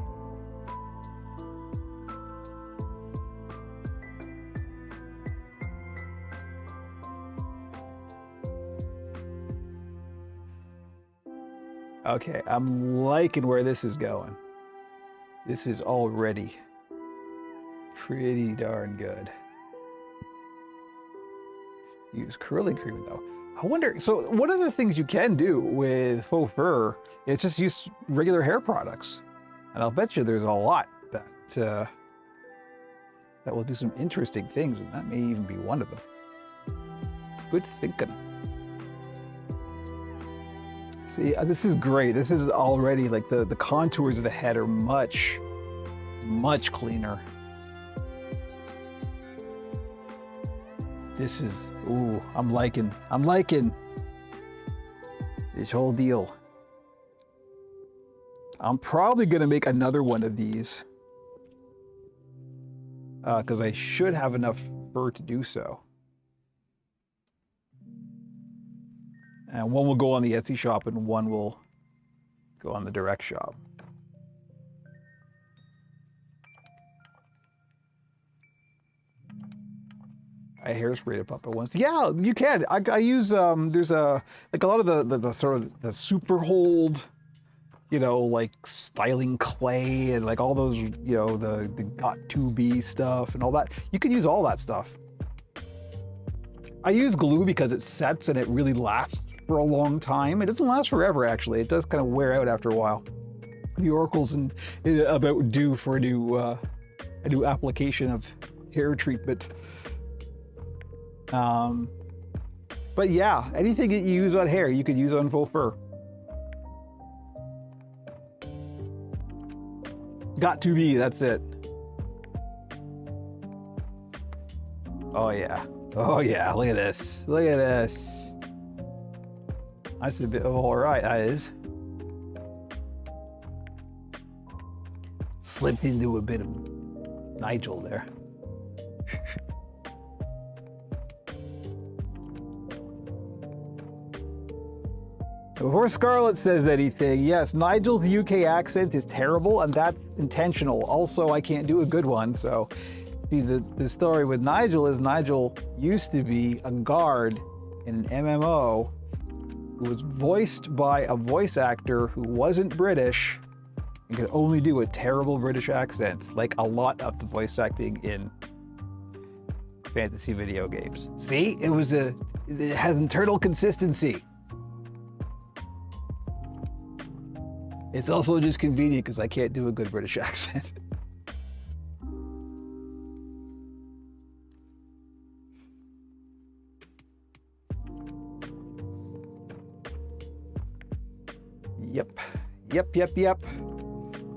Okay, I'm liking where this is going. This is already pretty darn good. Use curling cream though. I wonder, so one of the things you can do with faux fur is just use regular hair products. And I'll bet you there's a lot that that will do some interesting things, and that may even be one of them. Good thinking. See, this is great. This is already like the contours of the head are much, much cleaner. This is, ooh, I'm liking this whole deal. I'm probably gonna make another one of these because I should have enough fur to do so. And one will go on the Etsy shop and one will go on the direct shop. I hairsprayed it up at once. Yeah, you can. I use there's a like a lot of the sort of the super hold, you know, like styling clay and like all those, you know, the Got2b stuff and all that. You could use all that stuff. I use glue because it sets and it really lasts for a long time. It doesn't last forever, actually. It does kind of wear out after a while. The oracle's about due for a new application of hair treatment. But yeah, anything that you use on hair, you could use on faux fur. Got2b, that's it. Oh yeah. Oh yeah, look at this. Look at this. That's a bit of all right, that is. Slipped into a bit of Nigel there. Before Scarlett says anything, yes, Nigel's UK accent is terrible, and that's intentional. Also, I can't do a good one, so see, the story with Nigel is Nigel used to be a guard in an MMO who was voiced by a voice actor who wasn't British and could only do a terrible British accent, like a lot of the voice acting in fantasy video games. See, it has internal consistency. It's also just convenient because I can't do a good British accent. Yep.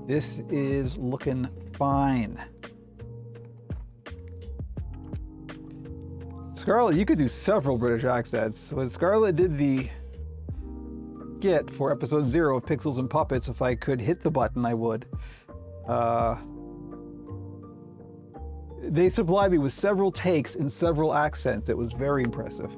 This is looking fine. Scarlett, you could do several British accents. When Scarlett did the skit for episode 0 of Pixels and Puppets, if I could hit the button, I would. They supplied me with several takes in several accents. It was very impressive.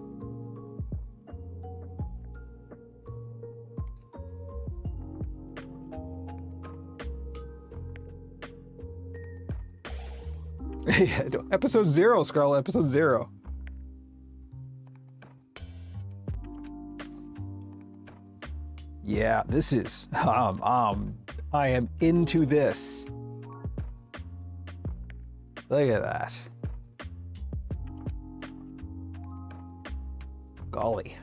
Yeah, episode 0, Scarlett, episode 0. Yeah, this is, I am into this. Look at that. Golly.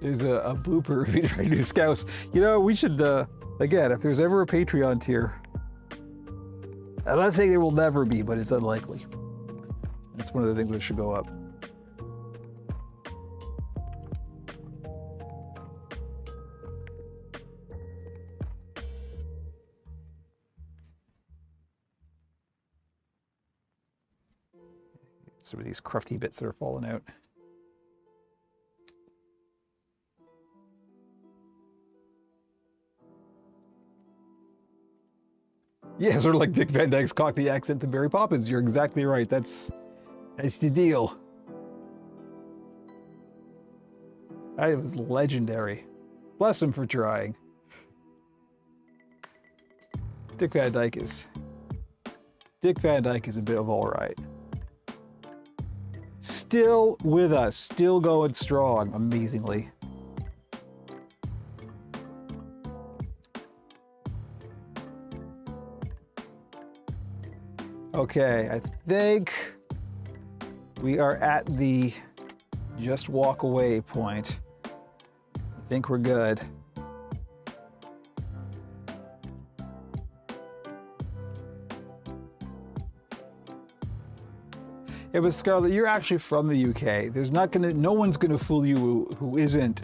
There's a blooper of me trying to do scouts. You know, we should, again, if there's ever a Patreon tier, I'm not saying there will never be, but it's unlikely. It's one of the things that should go up. Some of these crufty bits that are falling out. Yeah, sort of like Dick Van Dyke's Cockney accent to Mary Poppins. You're exactly right. That's the deal. That was legendary. Bless him for trying. Dick Van Dyke is a bit of all right. Still with us, still going strong, amazingly. Okay, I think we are at the just walk away point. I think we're good. Yeah, but Scarlett, you're actually from the UK. No one's gonna fool you who isn't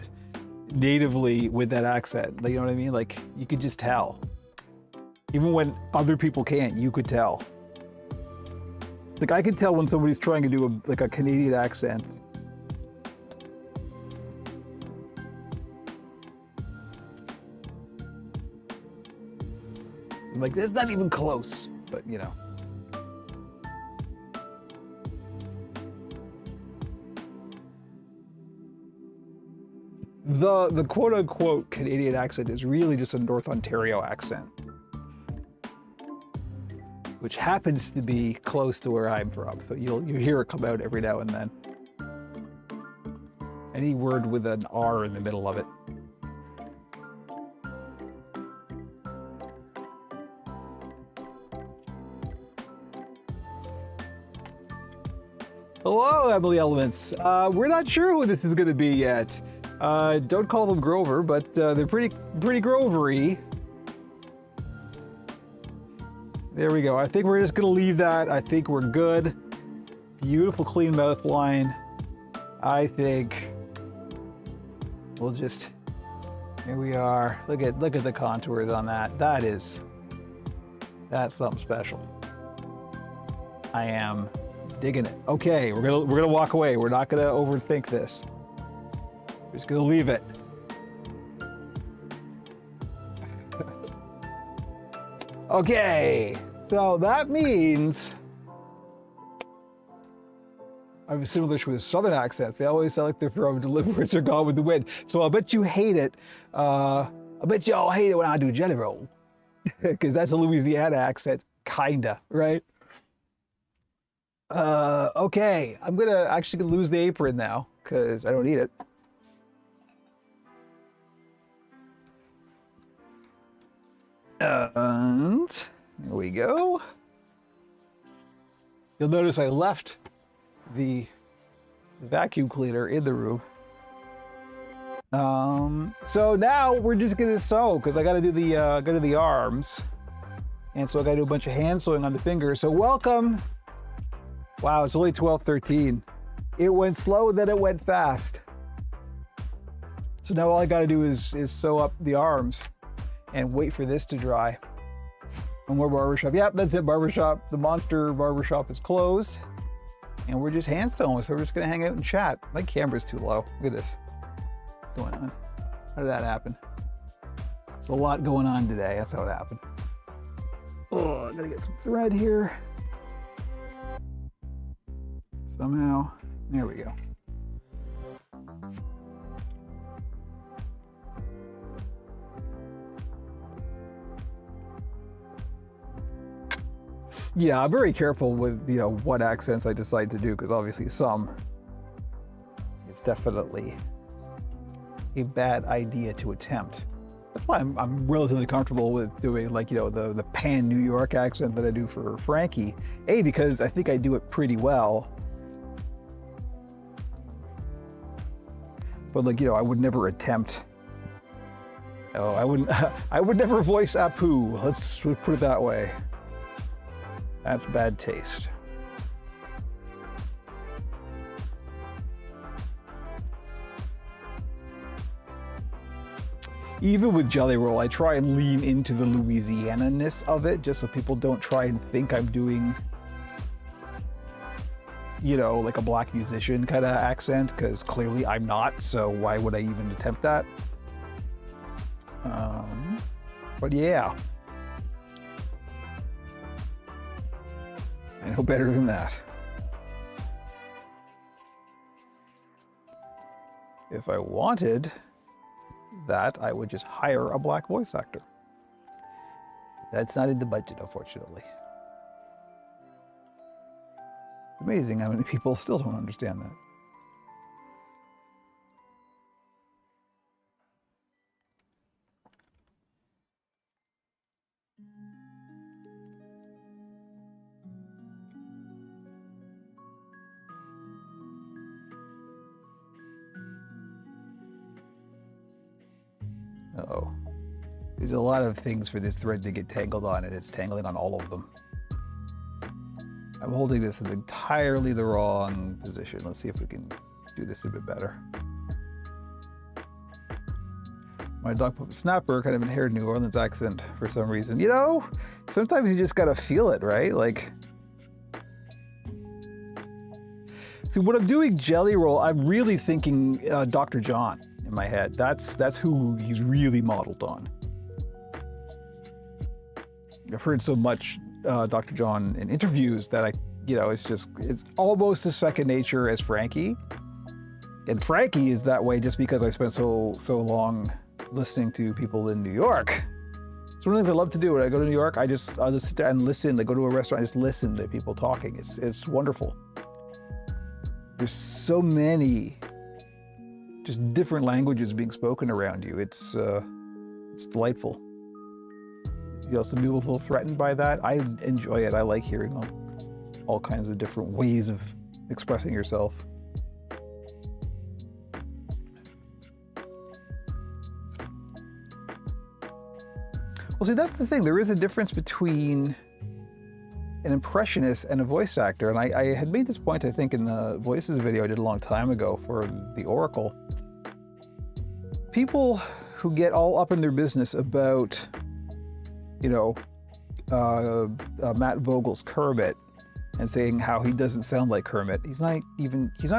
natively with that accent. Like, you know what I mean? Like, you could just tell. Even when other people can't, you could tell. Like, I could tell when somebody's trying to do a Canadian accent. I'm like, that's not even close, but you know. The quote-unquote Canadian accent is really just a North Ontario accent, which happens to be close to where I'm from, so you'll hear it come out every now and then. Any word with an R in the middle of it. Hello, Emily Elements. We're not sure who this is going to be yet. Don't call them Grover, but they're pretty Grovery. There we go. I think we're just going to leave that. I think we're good. Beautiful, clean mouth line. I think we'll just... Here we are. Look at the contours on that. That's something special. I am digging it. Okay, we're gonna walk away. We're not gonna overthink this. We're just gonna leave it. Okay, so that means I'm similar with Southern accents. They always sound like they're from Deliverance or Gone with the Wind. So I bet you hate it. I bet y'all hate it when I do Jelly Roll, because that's a Louisiana accent, kinda, right? Okay, I'm gonna actually lose the apron now because I don't need it. And there we go. You'll notice I left the vacuum cleaner in the room. So now we're just gonna sew because I gotta do the arms, and so I gotta do a bunch of hand sewing on the fingers. So welcome. Wow, it's only 12:13. It went slow, then it went fast. So now all I gotta do is sew up the arms and wait for this to dry. No more barbershop. Yep, that's it, barbershop. The Monster Barbershop is closed. And we're just handstone, so we're just gonna hang out and chat. My camera's too low. Look at this. What's going on? How did that happen? There's a lot going on today. That's how it happened. Oh, I gotta get some thread here. Somehow. There we go. Yeah, I'm very careful with, you know, what accents I decide to do, because obviously some, it's definitely a bad idea to attempt. That's why I'm relatively comfortable with doing, like, you know, the pan New York accent that I do for Frankie. A, because I think I do it pretty well. But, like, you know, I would never attempt. Oh, I wouldn't. I would never voice Apu. Let's put it that way. That's bad taste. Even with Jelly Roll, I try and lean into the Louisiana-ness of it, just so people don't try and think I'm doing, you know, like a black musician kind of accent, because clearly I'm not, so why would I even attempt that? But yeah. I know better than that. If I wanted that, I would just hire a black voice actor. That's not in the budget, unfortunately. Amazing how many people still don't understand that. Uh-oh. There's a lot of things for this thread to get tangled on, and it's tangling on all of them. I'm holding this in entirely the wrong position. Let's see if we can do this a bit better. My dog puppet Snapper kind of inherited New Orleans accent for some reason. You know, sometimes you just gotta feel it, right? Like, see, when I'm doing Jelly Roll, I'm really thinking Dr. John in my head. That's who he's really modeled on. I've heard so much Dr. John in interviews that it's almost as second nature as Frankie. And Frankie is that way just because I spent so long listening to people in New York. It's one of the things I love to do. When I go to New York, I'll just sit there and listen. I go to a restaurant, I just listen to people talking. It's wonderful. There's so many just different languages being spoken around you. It's delightful. You know, some people feel threatened by that. I enjoy it. I like hearing all kinds of different ways of expressing yourself. Well, see, that's the thing. There is a difference between an impressionist and a voice actor. And I had made this point, I think, in the Voices video I did a long time ago for the Oracle. People who get all up in their business about, you know, Matt Vogel's Kermit and saying how he doesn't sound like Kermit. He's not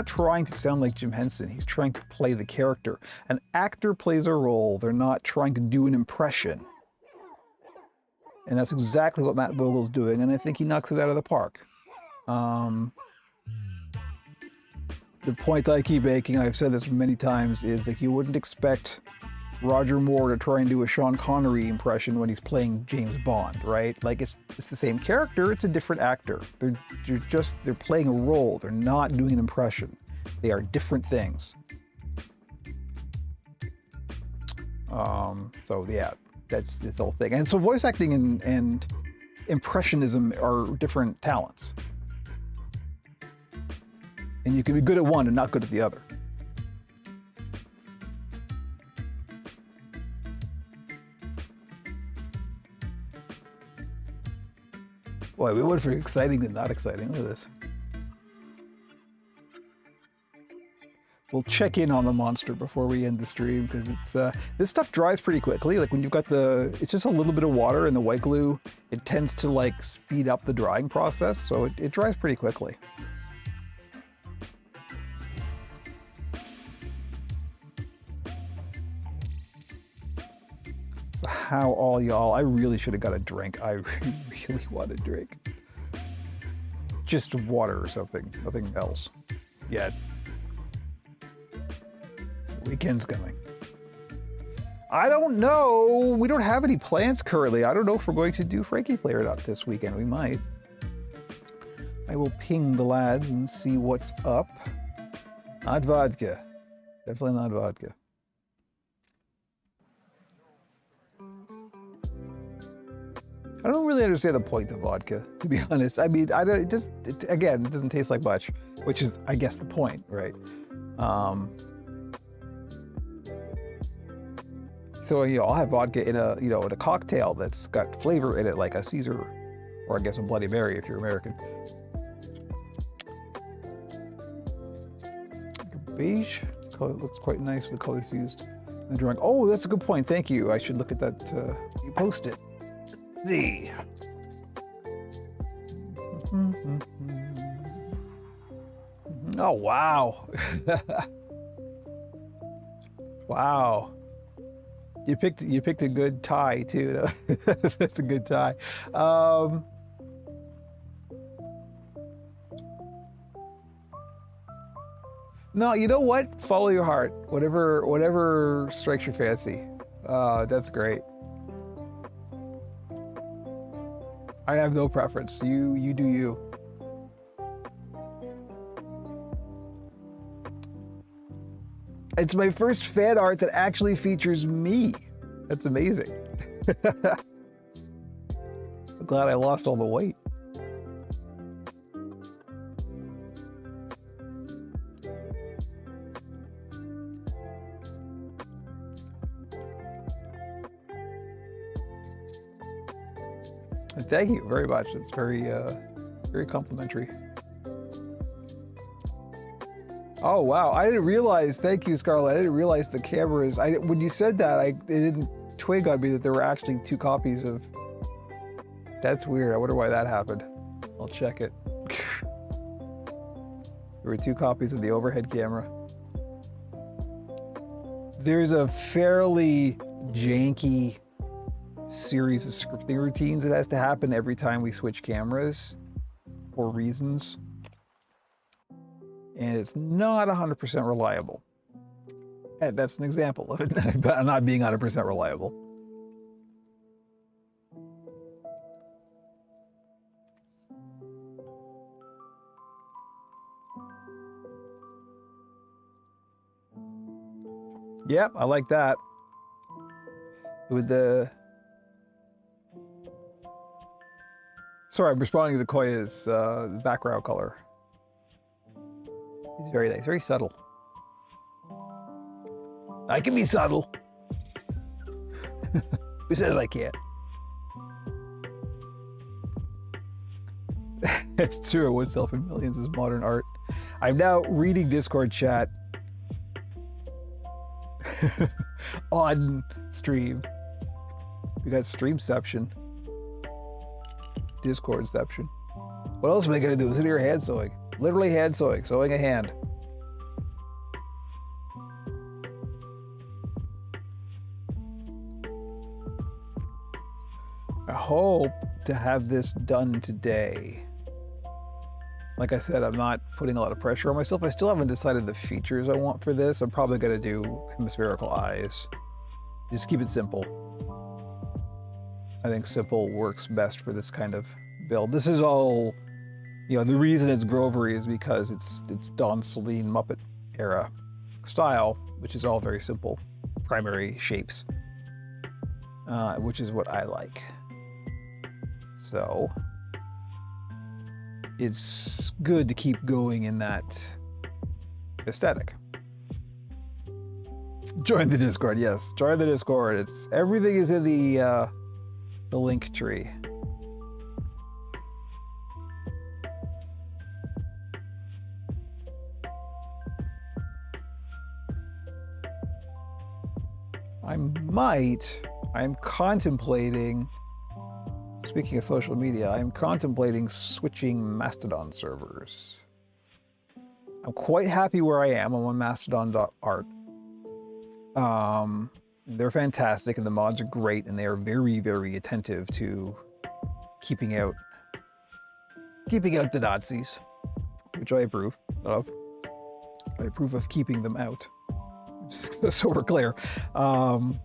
trying to sound like Jim Henson. He's trying to play the character. An actor plays a role. They're not trying to do an impression. And that's exactly what Matt Vogel's doing, and I think he knocks it out of the park. The point I keep making, I've said this many times, is that you wouldn't expect Roger Moore to try and do a Sean Connery impression when he's playing James Bond, right? Like, it's the same character, it's a different actor. They're playing a role. They're not doing an impression. They are different things. So yeah, that's the whole thing. And so voice acting and impressionism are different talents. And you can be good at one and not good at the other. Boy, we went from exciting to not exciting. Look at this. we'll check in on the monster before we end the stream, because it's this stuff dries pretty quickly. Like when you've got it's just a little bit of water in the white glue, it tends to like speed up the drying process, so it dries pretty quickly. So how all y'all? I really should have got a drink. I really want a drink. Just water or something, nothing else yet. Weekend's coming. I don't know. We don't have any plans currently. I don't know if we're going to do Frankie Play or not this weekend. We might. I will ping the lads and see what's up. Not vodka. Definitely not vodka. I don't really understand the point of vodka, to be honest. I mean, it doesn't taste like much, which is, I guess, the point, right? So I'll have vodka in a cocktail that's got flavor in it, like a Caesar, or I guess a Bloody Mary if you're American. Beige color looks quite nice with the colors used in the drawing. Oh, that's a good point. Thank you. I should look at that. You post it. See. Oh wow. Wow. You picked a good tie too. That's a good tie. No, you know what? Follow your heart. Whatever strikes your fancy. That's great. I have no preference. You do you. It's my first fan art that actually features me. That's amazing. I'm glad I lost all the weight. Thank you very much. It's very complimentary. Oh wow! I didn't realize. Thank you, Scarlett. I didn't realize the cameras. When you said that, it didn't twig on me that there were actually 2 copies of. That's weird. I wonder why that happened. I'll check it. There were 2 copies of the overhead camera. There's a fairly janky series of scripting routines that has to happen every time we switch cameras for reasons, and it's not 100% reliable. And that's an example of it not being 100% reliable. Yep, I like that. With the sorry, I'm responding to Koya's background color. It's very nice, very subtle. I can be subtle. Who says I can't? It's true, One Self in Millions is modern art. I'm now reading Discord chat on stream. We got Streamception. Discordception. What else am I gonna do? Sit here hand sewing. Literally hand sewing. Sewing a hand. I hope to have this done today. Like I said, I'm not putting a lot of pressure on myself. I still haven't decided the features I want for this. I'm probably gonna do hemispherical eyes. Just keep it simple. I think simple works best for this kind of build. This is all, the reason it's Grovery is because it's Don Celine Muppet era style, which is all very simple, primary shapes, which is what I like. So it's good to keep going in that aesthetic. Join the Discord, yes. Join the Discord. Everything is in the link tree. I'm contemplating, speaking of social media, I'm contemplating switching Mastodon servers. I'm quite happy where I am. I'm on mastodon.art. They're fantastic and the mods are great and they are very, very attentive to keeping out the Nazis, which I approve of. I approve of keeping them out, just so we're clear. But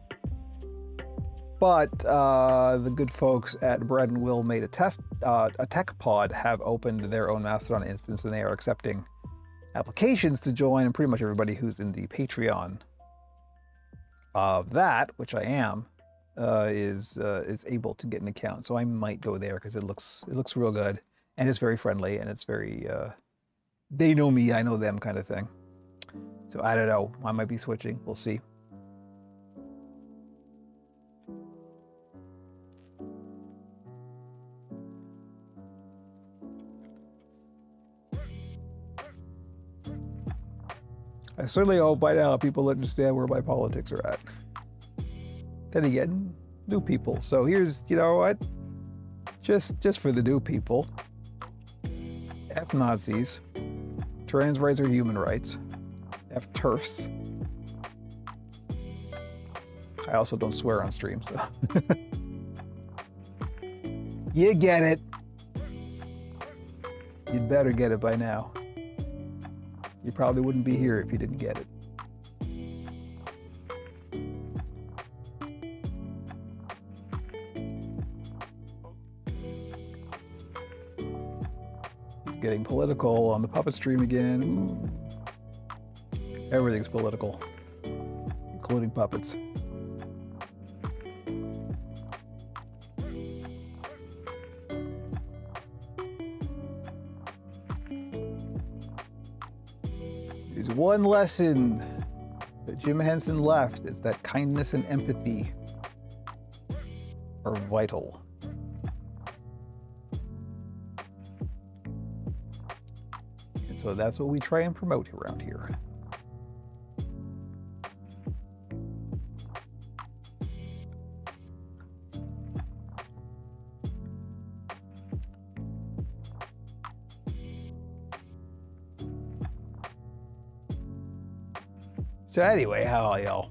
the good folks at Brad and Will made a tech pod have opened their own Mastodon instance and they are accepting applications to join, and pretty much everybody who's in the Patreon of that, which I am, is able to get an account. So I might go there because it looks real good and it's very friendly and it's very they know me, I know them kind of thing. So I don't know, I might be switching, we'll see. I certainly hope by now people understand where my politics are at. Then again, new people. So here's, you know what? Just for the new people. F Nazis. Trans rights are human rights. F TERFs. I also don't swear on stream, so. You get it. You'd better get it by now. You probably wouldn't be here if you didn't get it. He's getting political on the puppet stream again. Ooh. Everything's political, including puppets. There's one lesson that Jim Henson left, is that kindness and empathy are vital. And so that's what we try and promote around here. So anyway, how are y'all?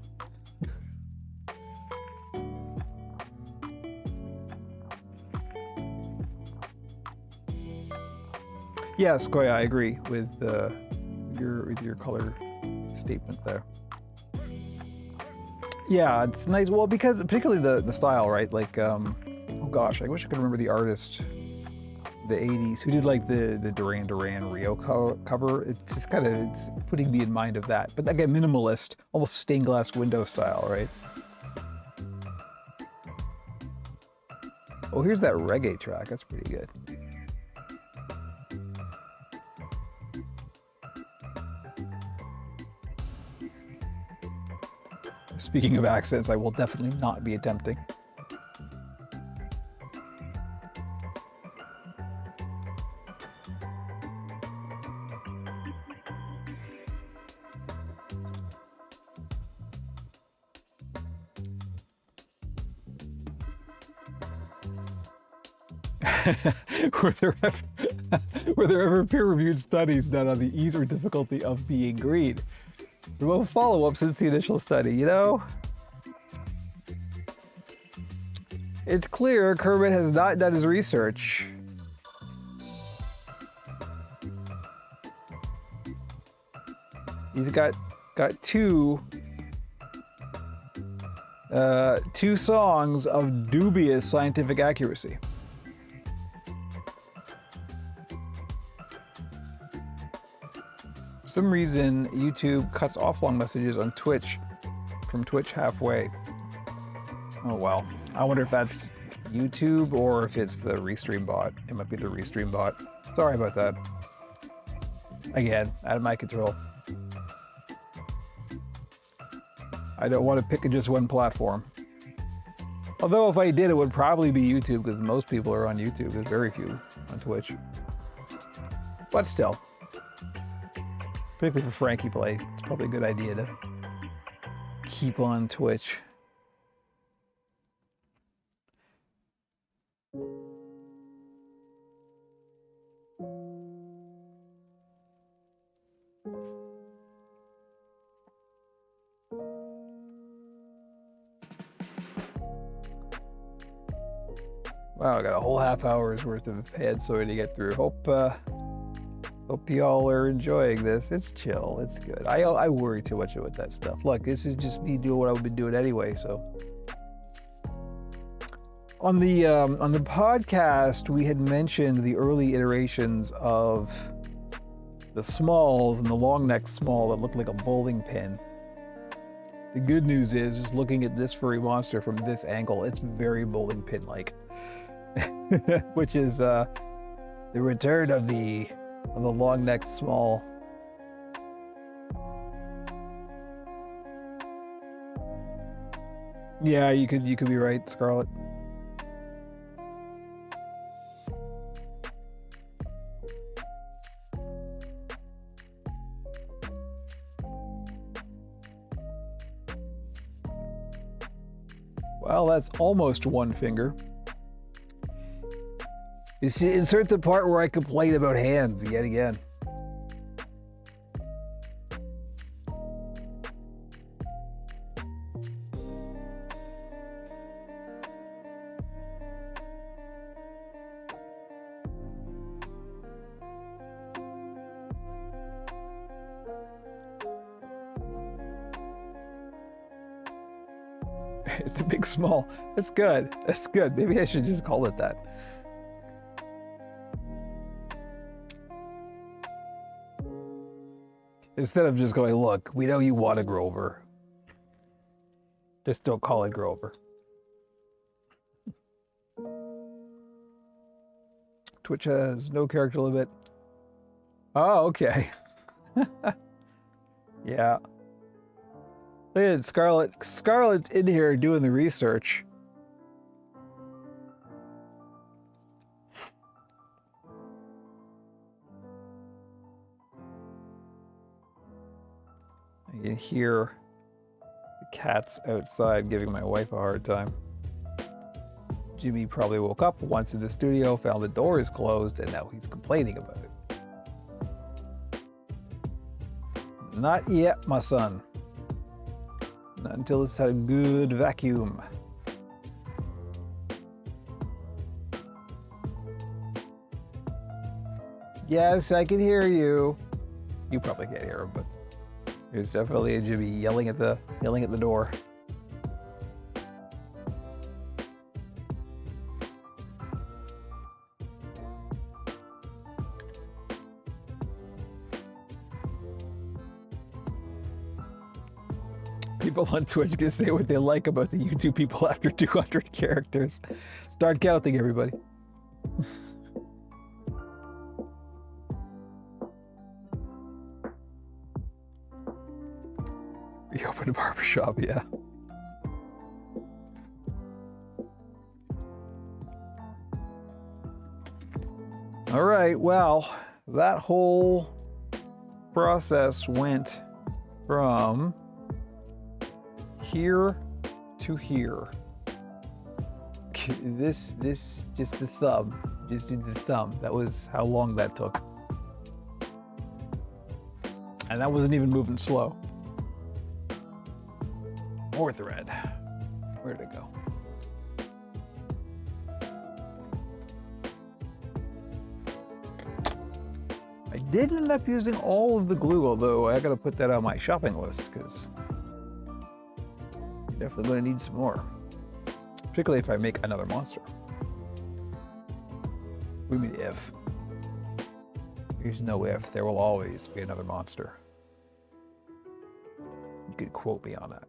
Yes, Koya, I agree with your color statement there. Yeah, it's nice. Well, because particularly the style, right? Like, oh gosh, I wish I could remember the artist, the 80s, who did like the Duran Duran Rio cover. It's just kind of, it's putting me in mind of that. But again, minimalist, almost stained glass window style, right? Oh, here's that reggae track. That's pretty good. Speaking of accents, I will definitely not be attempting. Were there ever peer-reviewed studies done on the ease or difficulty of being green? No follow-up since the initial study, you know? It's clear Kermit has not done his research. He's got two songs of dubious scientific accuracy. For some reason, YouTube cuts off long messages on Twitch from Twitch halfway. Oh well. I wonder if that's YouTube or if it's the Restream bot. It might be the Restream bot. Sorry about that. Again, out of my control. I don't want to pick just one platform. Although if I did, it would probably be YouTube because most people are on YouTube. There's very few on Twitch. But still. Particularly for Frankie Play, it's probably a good idea to keep on Twitch. Wow, I got a whole half hour's worth of hand sewing to get through. Hope y'all are enjoying this. It's chill. It's good. I worry too much about that stuff. Look, this is just me doing what I've been doing anyway. So on the podcast, we had mentioned the early iterations of the smalls and the long neck small that looked like a bowling pin. The good news is, just looking at this furry monster from this angle, it's very bowling pin like. Which is the return of the long-necked small. Yeah, you could be right, Scarlet. Well, that's almost one finger. You see, insert the part where I complain about hands yet again. It's a big small. That's good. That's good. Maybe I should just call it that. Instead of just going, look, we know you want a Grover. Just don't call it Grover. Twitch has no character limit. Oh, okay. Yeah. Look at Scarlet. Scarlet's in here doing the research. I can hear the cats outside giving my wife a hard time. Jimmy probably woke up once in the studio, found the door is closed, and now he's complaining about it. Not yet, my son. Not until it's had a good vacuum. Yes, I can hear you. You probably can't hear him, but there's definitely a Jimmy yelling at the door. People on Twitch can say what they like about the YouTube people after 200 characters. Start counting, everybody. Reopen a barbershop, yeah. All right, well, that whole process went from here to here. This just the thumb. Just did the thumb. That was how long that took. And that wasn't even moving slow. More thread. Where'd it go? I did end up using all of the glue, although I gotta put that on my shopping list because definitely gonna need some more. Particularly if I make another monster. What do you mean if? There's no if. There will always be another monster. You could quote me on that.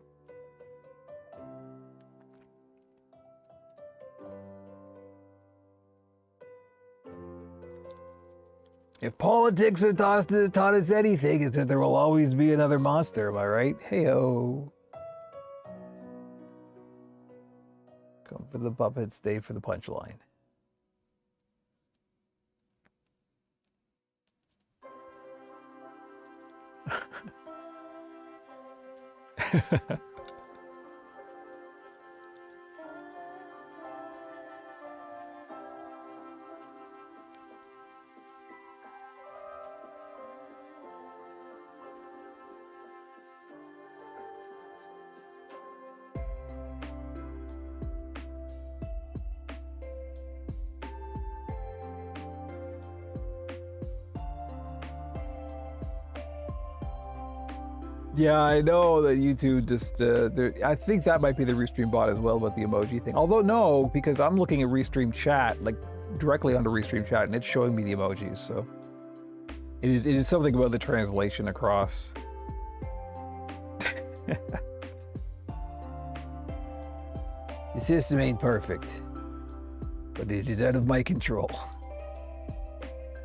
If politics have taught us anything, it's that there will always be another monster, am I right? Hey-o. Come for the puppet, stay for the punchline. Yeah, I know that YouTube just, I think that might be the Restream bot as well about the emoji thing. Although no, because I'm looking at Restream chat, like directly onto Restream chat, and it's showing me the emojis, so. It is something about the translation across. The system ain't perfect, but it is out of my control.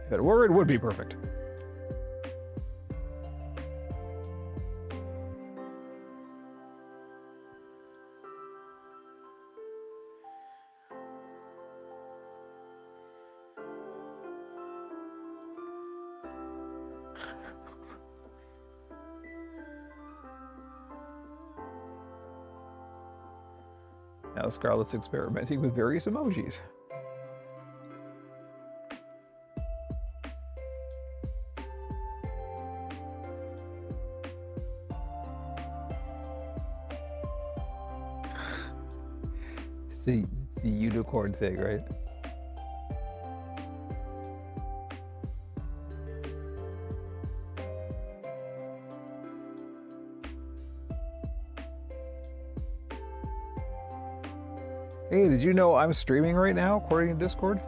If it were, it would be perfect. Now Scarlett's experimenting with various emojis. the unicorn thing, right? Hey, did you know I'm streaming right now, according to Discord?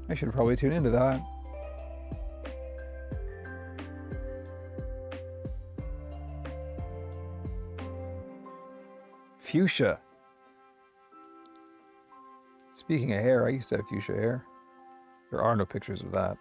I should probably tune into that. Fuchsia. Speaking of hair, I used to have fuchsia hair. There are no pictures of that.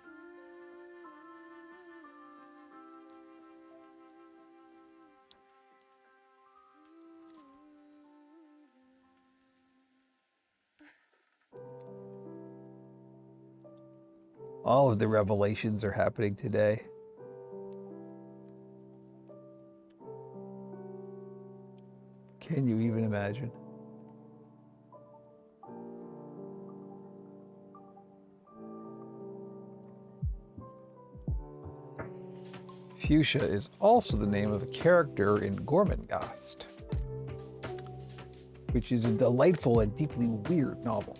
All of the revelations are happening today. Can you even imagine? Fuchsia is also the name of a character in Gormenghast, which is a delightful and deeply weird novel.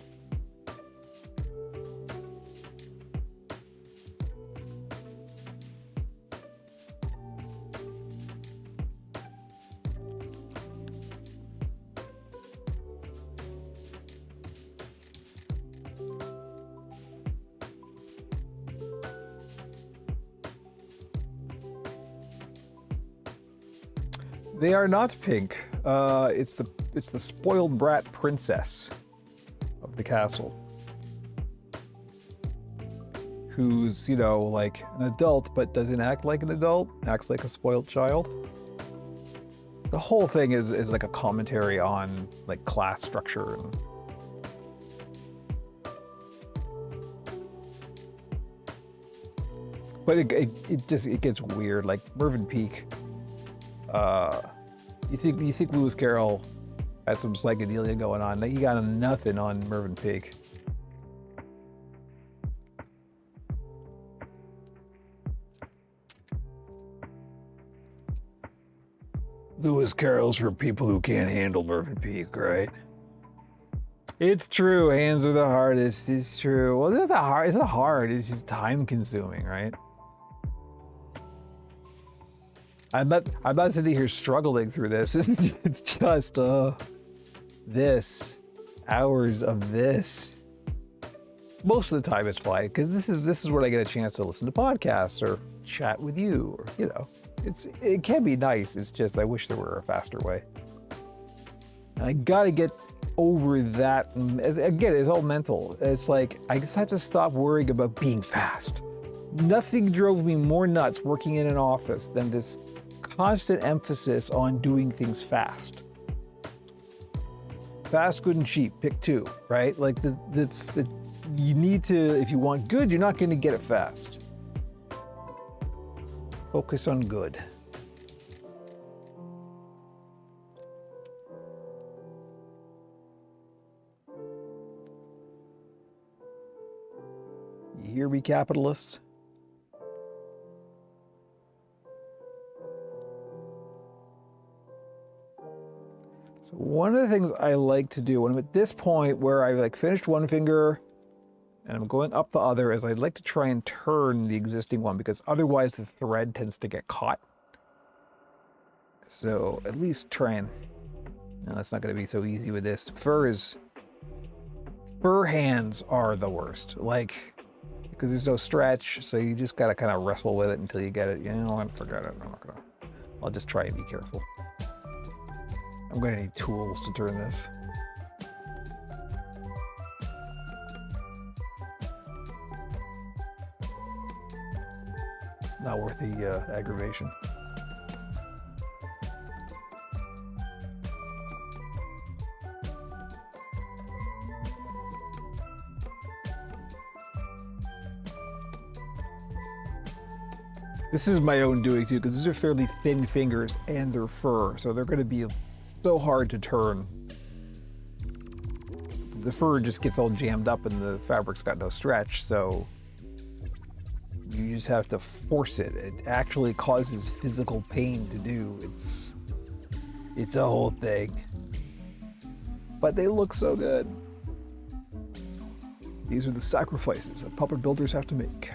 They are not pink. It's the spoiled brat princess of the castle, who's, you know, like an adult but doesn't act like an adult, acts like a spoiled child. The whole thing is like a commentary on like class structure and but it gets weird. Like Mervyn Peake. You think Lewis Carroll had some psychedelia going on? You got nothing on Mervyn Peake. Lewis Carroll's for people who can't handle Mervyn Peake, right? It's true. Hands are the hardest. It's true. Well, it's not hard. It's not hard. It's just time consuming, right? I'm not sitting here struggling through this. It's just this, hours of this. Most of the time it's fine because this is where I get a chance to listen to podcasts or chat with you, or you know, it can be nice. It's just I wish there were a faster way. And I gotta get over that. Again, it's all mental. It's like I just have to stop worrying about being fast. Nothing drove me more nuts working in an office than this constant emphasis on doing things fast. Fast, good, and cheap. Pick two, right? Like you need to, if you want good, you're not going to get it fast. Focus on good. You hear me, capitalists? One of the things I like to do when I'm at this point where I've like finished one finger and I'm going up the other as I'd like to try and turn the existing one because otherwise the thread tends to get caught. So at least try and... No, that's not going to be so easy with this. Fur hands are the worst. Like, because there's no stretch, so you just got to kind of wrestle with it until you get it. You know what? Forget it. I'm not going to... I'll just try and be careful. I'm going to need tools to turn this. It's not worth the aggravation. This is my own doing too, because these are fairly thin fingers and they're fur, so they're going to be so hard to turn. The fur just gets all jammed up and the fabric's got no stretch, so you just have to force it. It actually causes physical pain to do. It's a whole thing. But they look so good. These are the sacrifices that puppet builders have to make.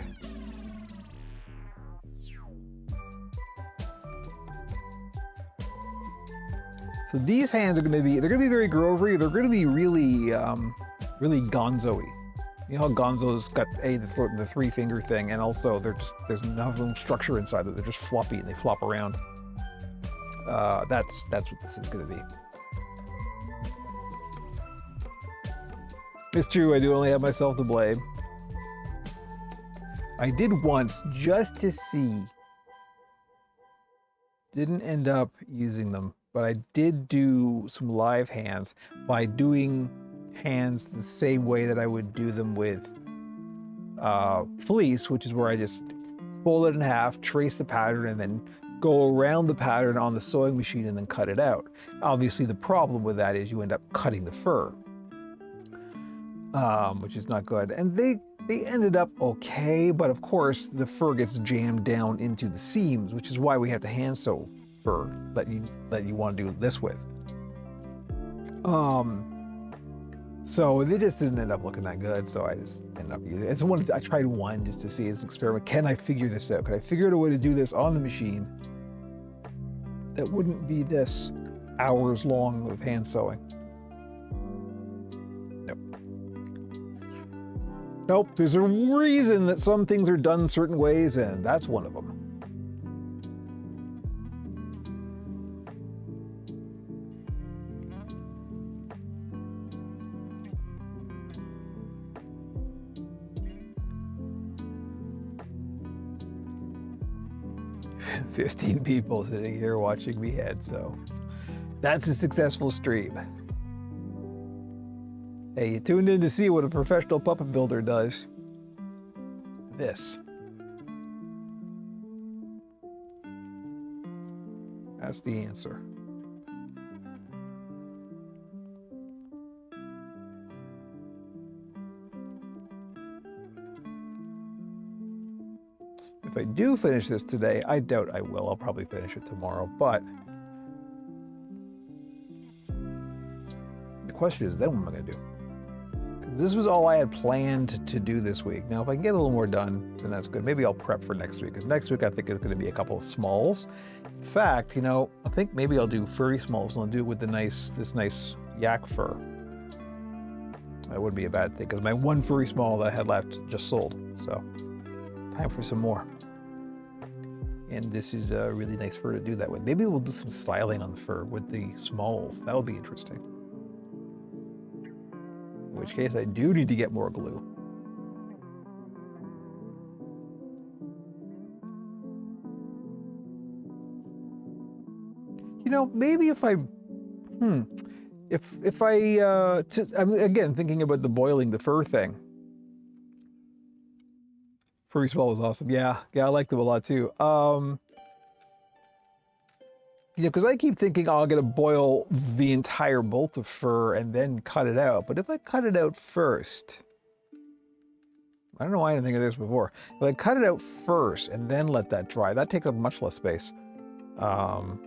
So these hands are going to be, they're going to be very Grovery. They're going to be really, really Gonzo-y. You know how Gonzo's got the three finger thing, and also there's no structure inside it. They're just floppy and they flop around. That's what this is going to be. It's true, I do only have myself to blame. I did once just to see. Didn't end up using them. But I did do some live hands by doing hands the same way that I would do them with fleece, which is where I just fold it in half, trace the pattern, and then go around the pattern on the sewing machine and then cut it out. Obviously, the problem with that is you end up cutting the fur, which is not good. And they ended up okay, but of course, the fur gets jammed down into the seams, which is why we have to hand sew fur that you want to do this with. So they just didn't end up looking that good, so I just ended up using it. I tried one just to see as an experiment. Can I figure this out? Can I figure out a way to do this on the machine that wouldn't be this hours long of hand sewing? Nope. Nope, there's a reason that some things are done certain ways, and that's one of them. $15 people sitting here watching me head, so that's a successful stream. Hey, you tuned in to see what a professional puppet builder does. This. That's the answer. If I do finish this today, I doubt I will. I'll probably finish it tomorrow, but the question is, then what am I going to do? This was all I had planned to do this week. Now, if I can get a little more done, then that's good. Maybe I'll prep for next week, because next week I think is going to be a couple of smalls. In fact, you know, I think maybe I'll do furry smalls, and I'll do it with this nice yak fur. That wouldn't be a bad thing, because my one furry small that I had left just sold. So, time for some more. And this is a really nice fur to do that with. Maybe we'll do some styling on the fur with the smalls. That would be interesting. In which case, I do need to get more glue. You know, maybe if I, I'm again thinking about the boiling the fur thing. Furry small was awesome. Yeah, I liked them a lot too. You know, because I keep thinking, oh, I'm going to boil the entire bolt of fur and then cut it out. But if I cut it out first, I don't know why I didn't think of this before. If I cut it out first and then let that dry, that takes up much less space. And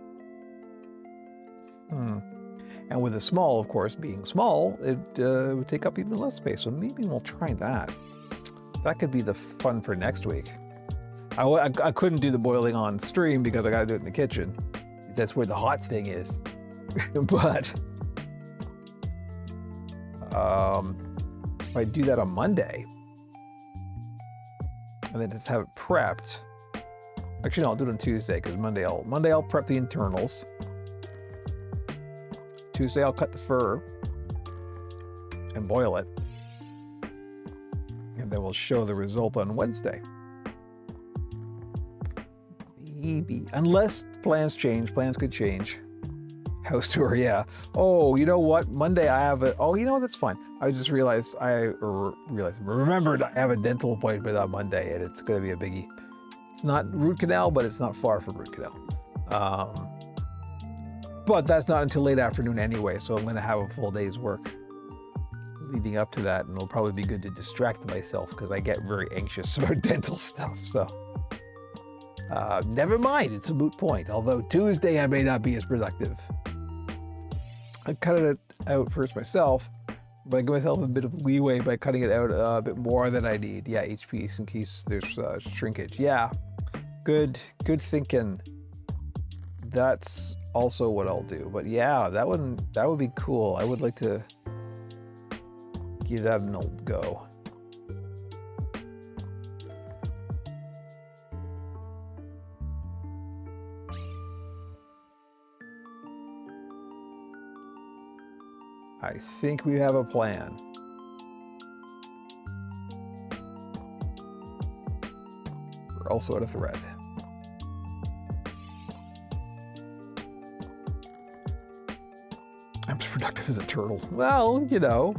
with the small, of course, being small, it would take up even less space. So maybe we'll try that. That could be the fun for next week. I couldn't do the boiling on stream because I got to do it in the kitchen. That's where the hot thing is. But if I do that on Monday and then just have it prepped. Actually, no, I'll do it on Tuesday because Monday I'll prep the internals. Tuesday I'll cut the fur and boil it. And then we'll show the result on Wednesday. Maybe. Unless plans change. Plans could change. House tour, yeah. Oh, you know what? Monday I have a... Oh, you know what? That's fine. I just remembered I have a dental appointment on Monday, and it's going to be a biggie. It's not root canal, but it's not far from root canal. But that's not until late afternoon anyway, so I'm going to have a full day's work leading up to that, and it'll probably be good to distract myself because I get very anxious about dental stuff, so... never mind, it's a moot point. Although Tuesday I may not be as productive. I cut it out first myself, but I give myself a bit of leeway by cutting it out a bit more than I need. Yeah, each piece in case there's shrinkage. Yeah, good thinking. That's also what I'll do. But yeah, that would be cool. I would like to give that an old go. I think we have a plan. We're also out of thread. I'm as productive as a turtle. Well, you know,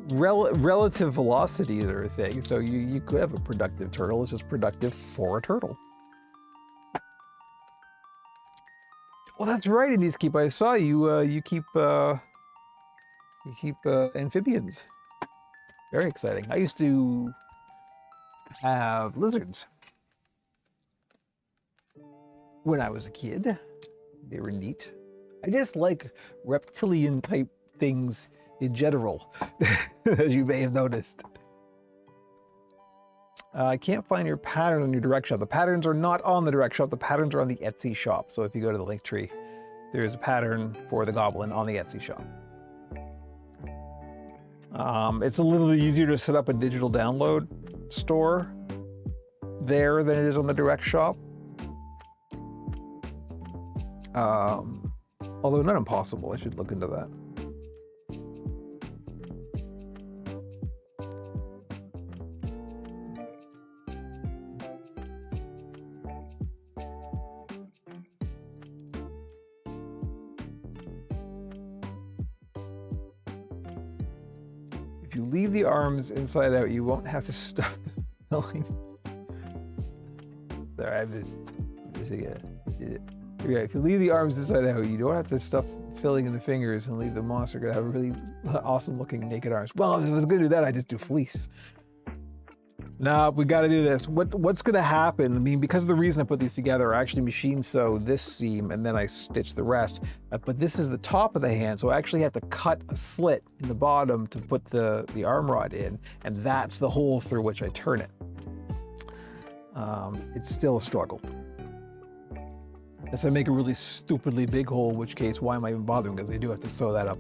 relative velocities are a thing. So you could have a productive turtle. It's just productive for a turtle. Well, that's right, Indies Keep. I saw you. You keep amphibians. Very exciting. I used to have lizards when I was a kid. They were neat. I just like reptilian type things in general, as you may have noticed. I can't find your pattern on your direct shop. The patterns are not on the direct shop. The patterns are on the Etsy shop. So if you go to the link tree, there is a pattern for the goblin on the Etsy shop. It's a little easier to set up a digital download store there than it is on the direct shop. Although not impossible. I should look into that. If you leave the arms inside out, you won't have to stuff the filling. Sorry, I'm just missing it. Yeah, if you leave the arms inside out, you don't have to stuff filling in the fingers and leave the monster gonna have really awesome looking naked arms. Well, if I was gonna do that, I'd just do fleece. Nah, we gotta do this. What's gonna happen? I mean, because of the reason I put these together, I actually machine sew this seam and then I stitch the rest. But this is the top of the hand, so I actually have to cut a slit in the bottom to put the arm rod in, and that's the hole through which I turn it. It's still a struggle. Unless I make a really stupidly big hole, in which case, why am I even bothering? Because I do have to sew that up.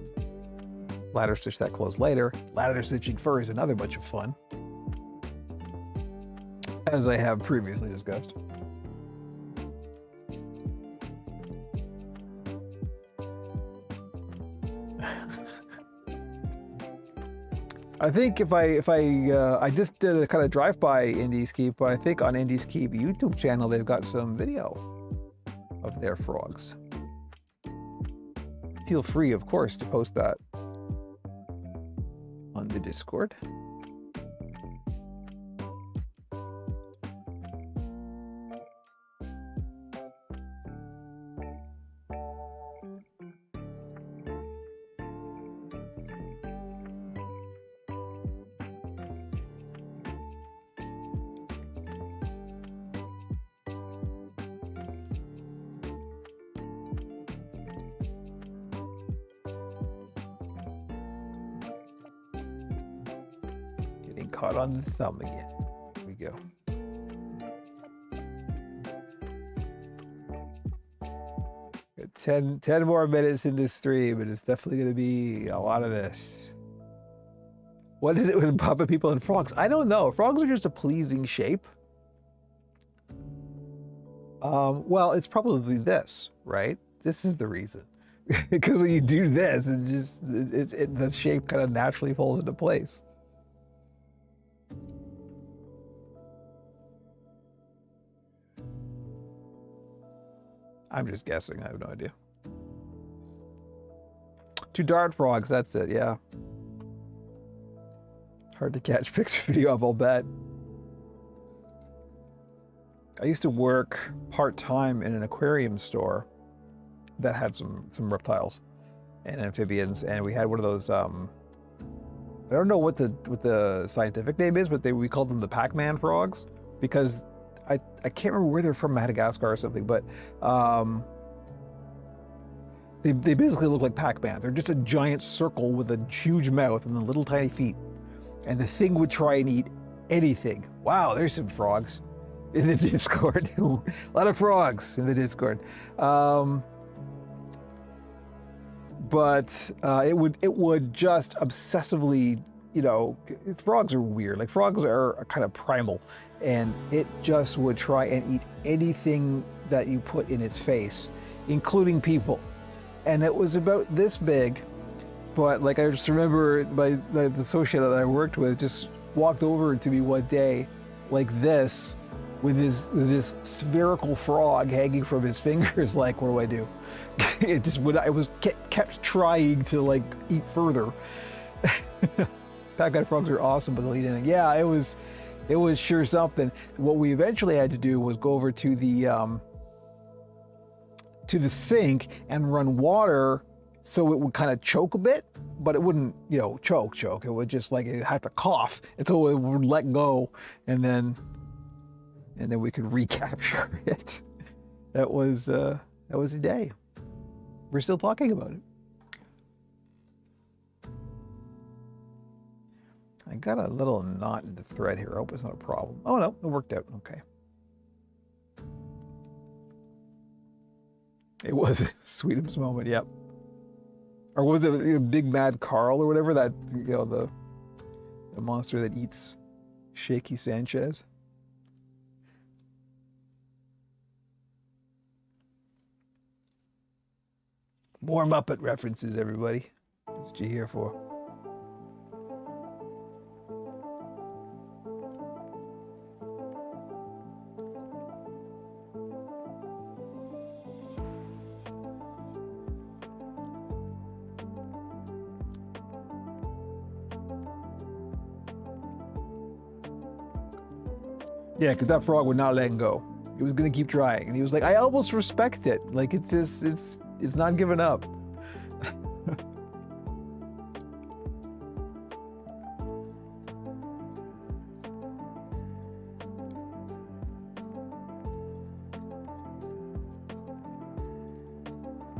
Ladder stitch that closed later. Ladder stitching fur is another bunch of fun, as I have previously discussed. I think if I just did a kind of drive-by Indies Keep, but I think on Indies Keep YouTube channel they've got some video of their frogs. Feel free, of course, to post that on the Discord. caught on the thumb again. Here we go. Got 10 more minutes in this stream, and it's definitely going to be a lot of this. What is it with puppet people and frogs? I don't know. Frogs are just a pleasing shape. Well, it's probably this, right? This is the reason. Because when you do this, the shape kind of naturally falls into place. I'm just guessing. I have no idea. 2 dart frogs. That's it. Yeah. Hard to catch picture video of, I'll bet. I used to work part-time in an aquarium store that had some reptiles and amphibians, and we had one of those. I don't know what the scientific name is, but we called them the Pac-Man frogs because I can't remember where they're from, Madagascar or something, but they basically look like Pac-Man. They're just a giant circle with a huge mouth and the little tiny feet, and the thing would try and eat anything. Wow, there's some frogs in the Discord. A lot of frogs in the Discord. But it would just obsessively, you know, frogs are weird. Like, frogs are kind of primal, and it just would try and eat anything that you put in its face, including people. And it was about this big, but like, I just remember the associate that I worked with just walked over to me one day like this, with this spherical frog hanging from his fingers. Like, what do I do? It just kept trying to like eat further. Pac-Man frogs are awesome, but they'll eat anything. Yeah, it was sure something. What we eventually had to do was go over to the sink and run water so it would kind of choke a bit, but it wouldn't, you know, choke. It would just like, it had to cough, and so it would let go, and then we could recapture it. That was a day. We're still talking about it. I got a little knot in the thread here. I hope it's not a problem. Oh no, it worked out. Okay. It was Sweetums moment, yep. Or was it Big Mad Carl or whatever, that, you know, the monster that eats Shaky Sanchez? More Muppet references, everybody. That's what you're here for. Yeah, because that frog would not let him go. He was going to keep trying. And he was like, I almost respect it. Like, it's just, it's not giving up.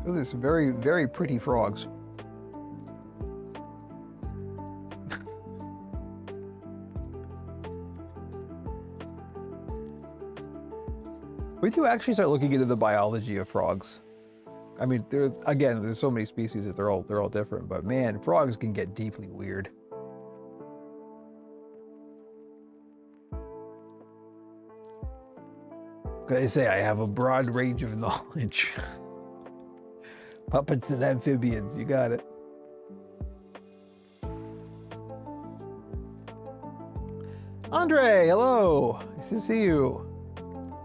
Those are some very, very pretty frogs. Wait till you actually start looking into the biology of frogs. I mean, there's so many species that they're all different, but man, frogs can get deeply weird. What can I say? I have a broad range of knowledge. Puppets and amphibians, you got it. Andre, hello. Nice to see you.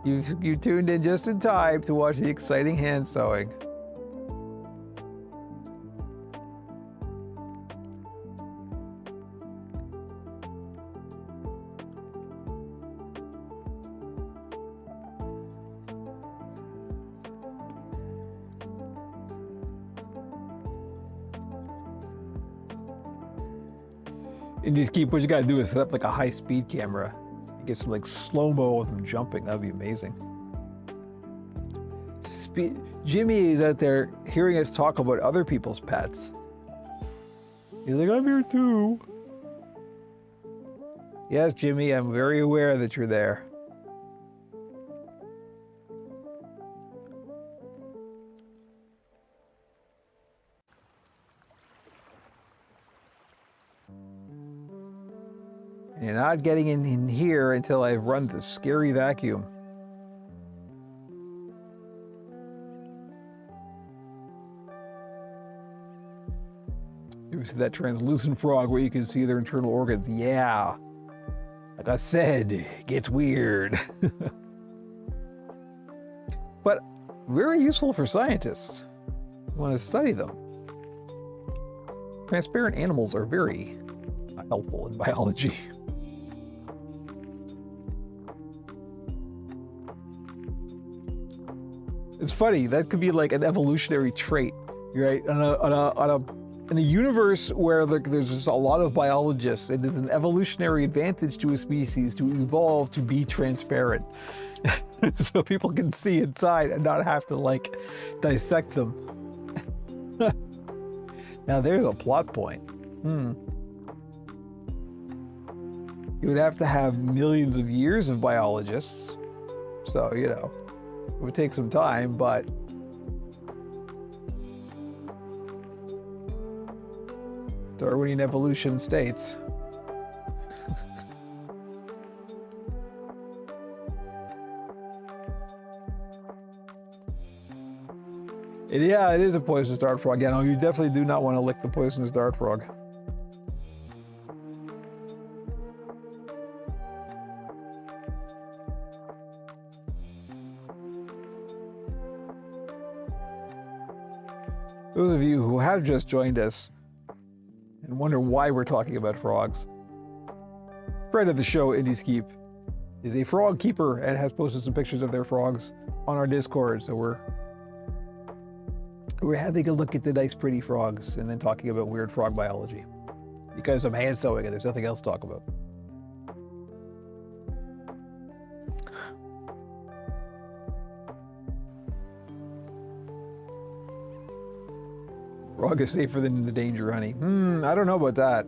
You tuned in just in time to watch the exciting hand sewing. And just keep, what you gotta do is set up like a high speed camera. Get some like slow-mo of them jumping. That'd be amazing. Jimmy is out there hearing us talk about other people's pets. He's like, I'm here too. Yes, Jimmy, I'm very aware that you're there. And you're not getting in here until I've run the scary vacuum. You ever see that translucent frog where you can see their internal organs? Yeah. Like I said, it gets weird. But very useful for scientists who want to study them. Transparent animals are very helpful in biology. It's funny, that could be like an evolutionary trait, right? In a universe where there's just a lot of biologists, it is an evolutionary advantage to a species to evolve to be transparent. So people can see inside and not have to like dissect them. Now there's a plot point. You would have to have millions of years of biologists. So, you know, it would take some time, but Darwinian evolution states. Yeah, it is a poisonous dart frog. Yeah, no, you definitely do not want to lick the poisonous dart frog. Those of you who have just joined us and wonder why we're talking about frogs, friend of the show, Indieskeep, is a frog keeper and has posted some pictures of their frogs on our Discord. So we're having a look at the nice, pretty frogs and then talking about weird frog biology. Because I'm hand sewing and there's nothing else to talk about. Frog is safer than the danger honey. I don't know about that.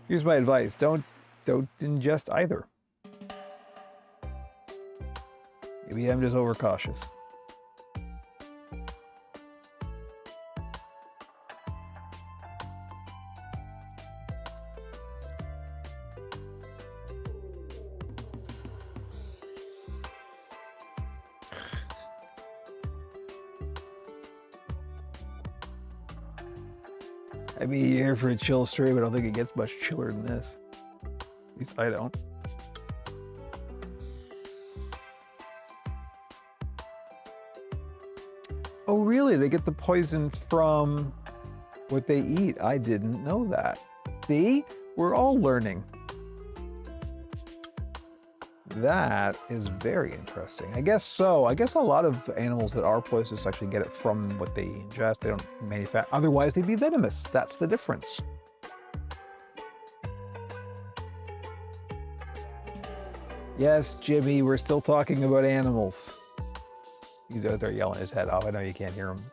Here's my advice. Don't ingest either. Maybe I'm just overcautious. I'd be here for a chill stream, but I don't think it gets much chiller than this. At least I don't. Oh, really? They get the poison from what they eat. I didn't know that. See? We're all learning. That is very interesting. I guess so. I guess a lot of animals that are poisonous actually get it from what they ingest. They don't manufacture. Otherwise, they'd be venomous. That's the difference. Yes, Jimmy, we're still talking about animals. He's out there yelling his head off. I know you can't hear him.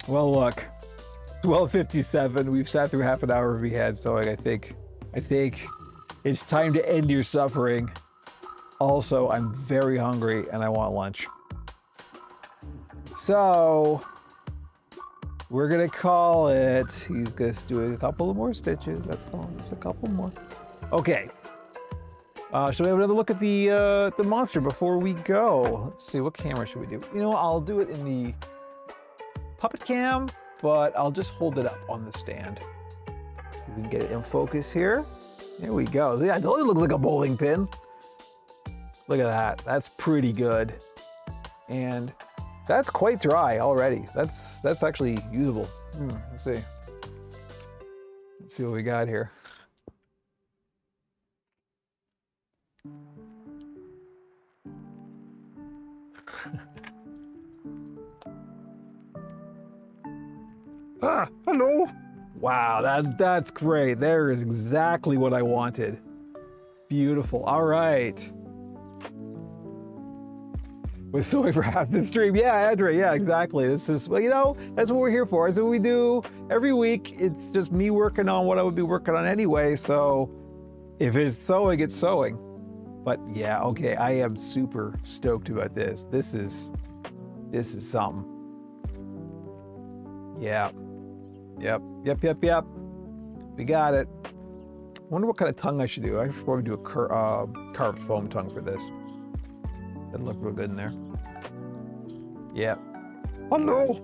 Well, look, 12:57. We've sat through half an hour of head, so I think it's time to end your suffering. Also, I'm very hungry and I want lunch. So, we're gonna call it. He's just doing a couple of more stitches. That's all, just a couple more. Okay. Should we have another look at the monster before we go? Let's see, what camera should we do? You know, I'll do it in the puppet cam, but I'll just hold it up on the stand. So we can get it in focus here. There we go. Yeah, it totally looks like a bowling pin. Look at that. That's pretty good. And that's quite dry already. That's actually usable. Let's see. Let's see what we got here. Hello. Wow, that's great. There is exactly what I wanted. Beautiful. All right. Was sewing for half the stream. Yeah, Andre, yeah, exactly. This is, well, you know, that's what we're here for. That's what we do every week. It's just me working on what I would be working on anyway. So if it's sewing, it's sewing. But yeah, okay, I am super stoked about this. This is something. Yeah. Yep. We got it. I wonder what kind of tongue I should do. I should probably do a carved foam tongue for this. That'll look real good in there. Yeah. Hello.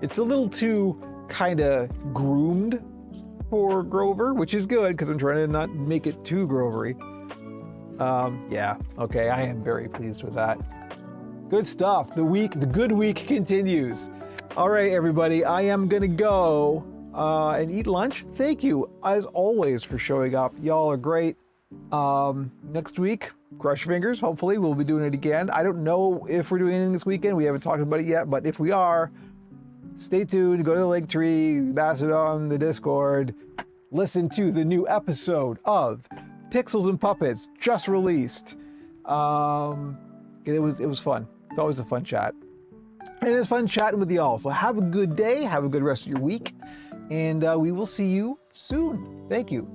It's a little too kind of groomed for Grover, which is good because I'm trying to not make it too Grovery. Yeah, okay, I am very pleased with that. Good stuff. The good week continues. All right, everybody, I am gonna go and eat lunch. Thank you, as always, for showing up. Y'all are great. Next week, cross your fingers, hopefully we'll be doing it again. I don't know if we're doing anything this weekend. We haven't talked about it yet, but if we are, stay tuned, go to the Linktree, Mastodon, the Discord, listen to the new episode of Pixels and Puppets, just released. It was fun. It's always a fun chat. And it's fun chatting with y'all. So have a good day, have a good rest of your week, and we will see you soon. Thank you.